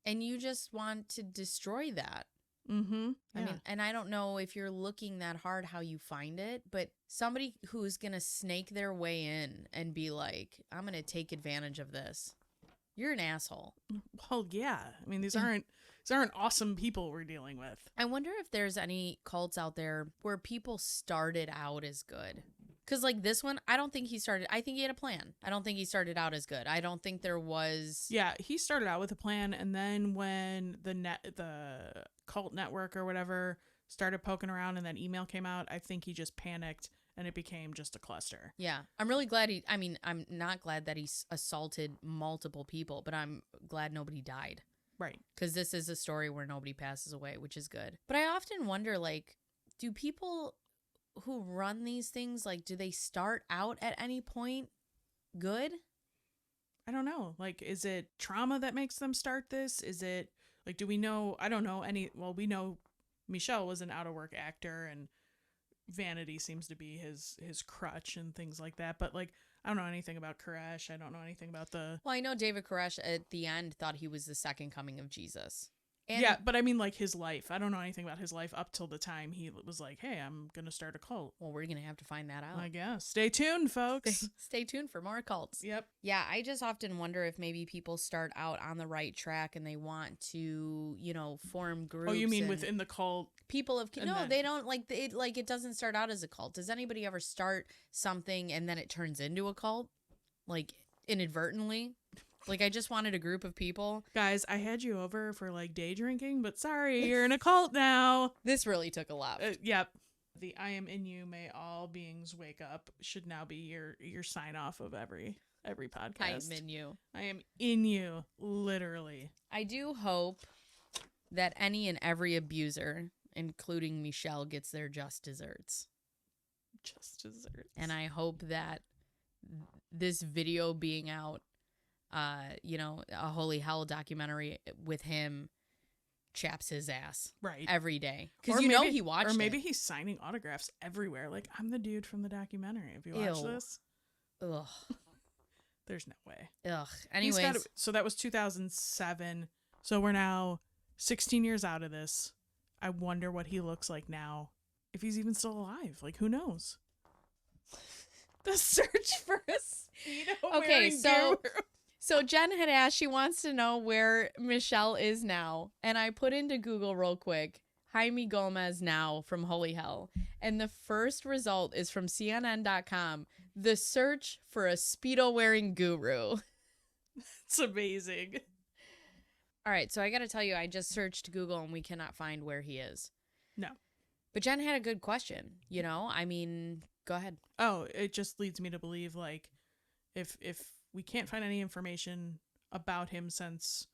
And you just want to destroy that. Mm-hmm. Yeah. I mean, and I don't know if you're looking that hard how you find it, but somebody who's going to snake their way in and be like, I'm going to take advantage of this. You're an asshole. Well, yeah. I mean, these aren't awesome people we're dealing with. I wonder if there's any cults out there where people started out as good. Because like this one, I think he had a plan. I don't think he started out as good. I don't think there was. Yeah, he started out with a plan, and then when the cult network or whatever started poking around and that email came out, I think he just panicked and it became just a cluster. Yeah. I'm really glad I'm not glad that he assaulted multiple people, but I'm glad nobody died. Right. Because this is a story where nobody passes away, which is good. But I often wonder, like, do people who run these things, like, do they start out at any point good? I don't know. Like, is it trauma that makes them start this? Is it, like, do we know? I don't know we know Michel was an out-of-work actor, and vanity seems to be his crutch and things like that. But, like, I don't know anything about Koresh. I don't know anything about the... Well, I know David Koresh at the end thought he was the second coming of Jesus. And yeah, but I mean, like, his life. I don't know anything about his life up till the time he was like, hey, I'm going to start a cult. Well, we're going to have to find that out. I guess. Stay tuned, folks. Stay tuned for more cults. Yep. Yeah, I just often wonder if maybe people start out on the right track and they want to, you know, form groups. Oh, you mean within the cult? People have... No, they don't, like, it doesn't start out as a cult. Does anybody ever start something and then it turns into a cult? Like, inadvertently? Like, I just wanted a group of people. Guys, I had you over for, like, day drinking, but sorry, you're in a cult now. This really took a lot. Yep. The I am in you, may all beings wake up should now be your sign off of every podcast. I am in you. I am in you, literally. I do hope that any and every abuser, including Michelle, gets their just desserts. Just desserts. And I hope that this video being out, you know, a Holy Hell documentary with him chaps his ass right every day. Because you know he watched it. Or maybe he's signing autographs everywhere. Like, I'm the dude from the documentary. Have you watched this? Ugh. There's no way. Ugh. Anyways. So that was 2007. So we're now 16 years out of this. I wonder what he looks like now. If he's even still alive. Like, who knows? The search for a Speedo wearing guru. So Jen had asked, she wants to know where Michelle is now. And I put into Google real quick, Jaime Gomez now from Holy Hell. And the first result is from CNN.com. The search for a Speedo wearing guru. It's amazing. All right. So I got to tell you, I just searched Google and we cannot find where he is. No. But Jen had a good question. You know, I mean, go ahead. Oh, it just leads me to believe, like, if we can't find any information about him since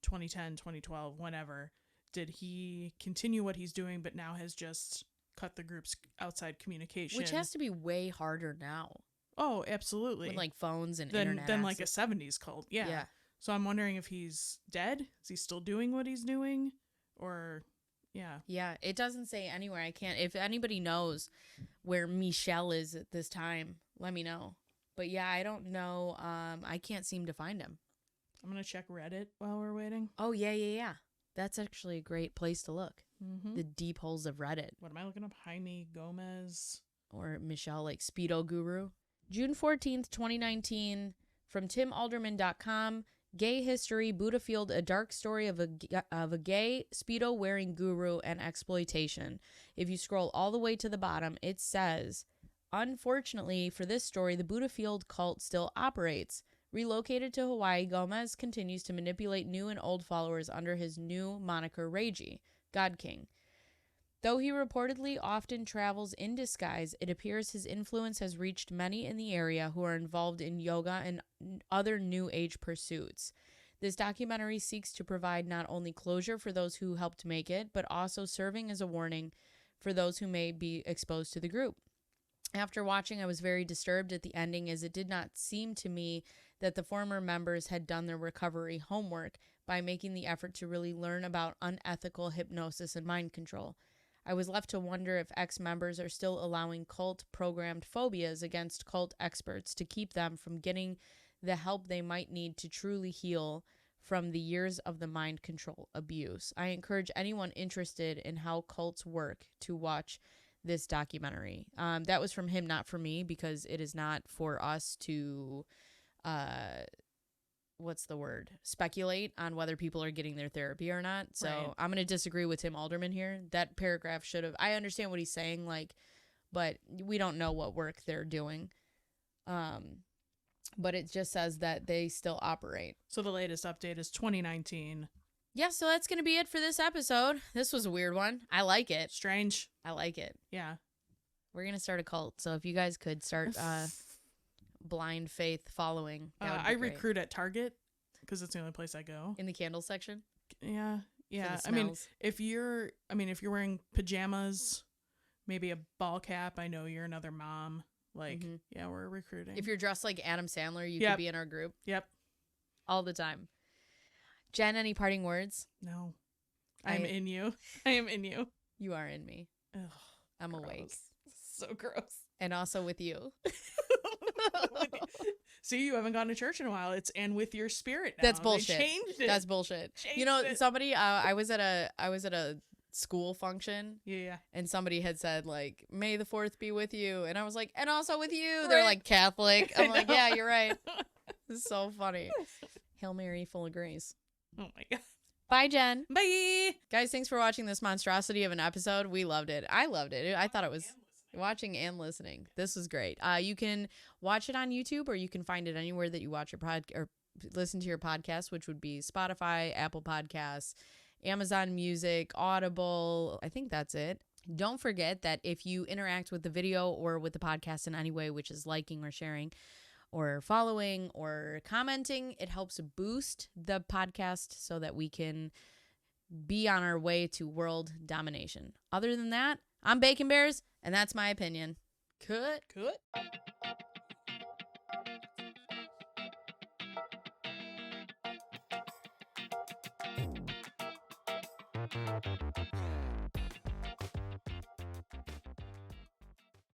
2010, 2012, whenever, did he continue what he's doing but now has just cut the group's outside communication? Which has to be way harder now. Oh, absolutely. With, like, phones and internet than like access. a 70s cult. Yeah. So I'm wondering if he's dead. Is he still doing what he's doing? Or... Yeah. Yeah, it doesn't say anywhere. I can't. If anybody knows where Michelle is at this time, let me know. But yeah, I don't know. I can't seem to find him. I'm going to check Reddit while we're waiting. Oh, yeah. That's actually a great place to look. Mm-hmm. The deep holes of Reddit. What am I looking up? Jaime Gomez. Or Michelle, like Speedo Guru. June 14th, 2019, from TimAlderman.com. Gay History, Buddha Field, a dark story of a gay Speedo-wearing guru and exploitation. If you scroll all the way to the bottom, it says, unfortunately for this story, the Buddha Field cult still operates. Relocated to Hawaii, Gomez continues to manipulate new and old followers under his new moniker, Reiji, God King. Though he reportedly often travels in disguise, it appears his influence has reached many in the area who are involved in yoga and other New Age pursuits. This documentary seeks to provide not only closure for those who helped make it, but also serving as a warning for those who may be exposed to the group. After watching, I was very disturbed at the ending, as it did not seem to me that the former members had done their recovery homework by making the effort to really learn about unethical hypnosis and mind control. I was left to wonder if ex-members are still allowing cult-programmed phobias against cult experts to keep them from getting the help they might need to truly heal from the years of the mind control abuse. I encourage anyone interested in how cults work to watch this documentary. That was from him, not for me, because it is not for us to speculate on whether people are getting their therapy or not. So right. I'm going to disagree with Tim Alderman here. That paragraph should have, I understand what he's saying, like, but we don't know what work they're doing. But it just says that they still operate. So the latest update is 2019. Yeah, so that's going to be it for this episode. This was a weird one. I like it. Strange. I like it. Yeah. We're going to start a cult. So if you guys could start blind faith following. I recruit at Target because it's the only place I go. In the candle section? Yeah. I mean, if you're wearing pajamas, maybe a ball cap, I know you're another mom. Like, yeah, we're recruiting. If you're dressed like Adam Sandler, you could be in our group. Yep. All the time. Jen, any parting words? No. I'm in you. I am in you. You are in me. Ugh, I'm gross. awake. So gross. And also with you. See, you haven't gone to church in a while. It's and with your spirit now. That's bullshit. They changed it. That's bullshit. Somebody I was at a school function. Yeah. And somebody had said, like, may the 4th be with you. And I was like, and also with you. Right. They're like Catholic. I'm like, yeah, you're right. This is so funny. Hail Mary, full of grace. Oh my God. Bye, Jen. Bye. Guys, thanks for watching this monstrosity of an episode. We loved it. I loved it. I thought it was watching and listening. This was great. You can watch it on YouTube, or you can find it anywhere that you watch your or listen to your podcast, which would be Spotify, Apple Podcasts, Amazon Music, Audible. I think that's it. Don't forget that if you interact with the video or with the podcast in any way, which is liking or sharing or following or commenting, it helps boost the podcast so that we can be on our way to world domination. Other than that, I'm BaconBearzz, and that's my opinion. Cut.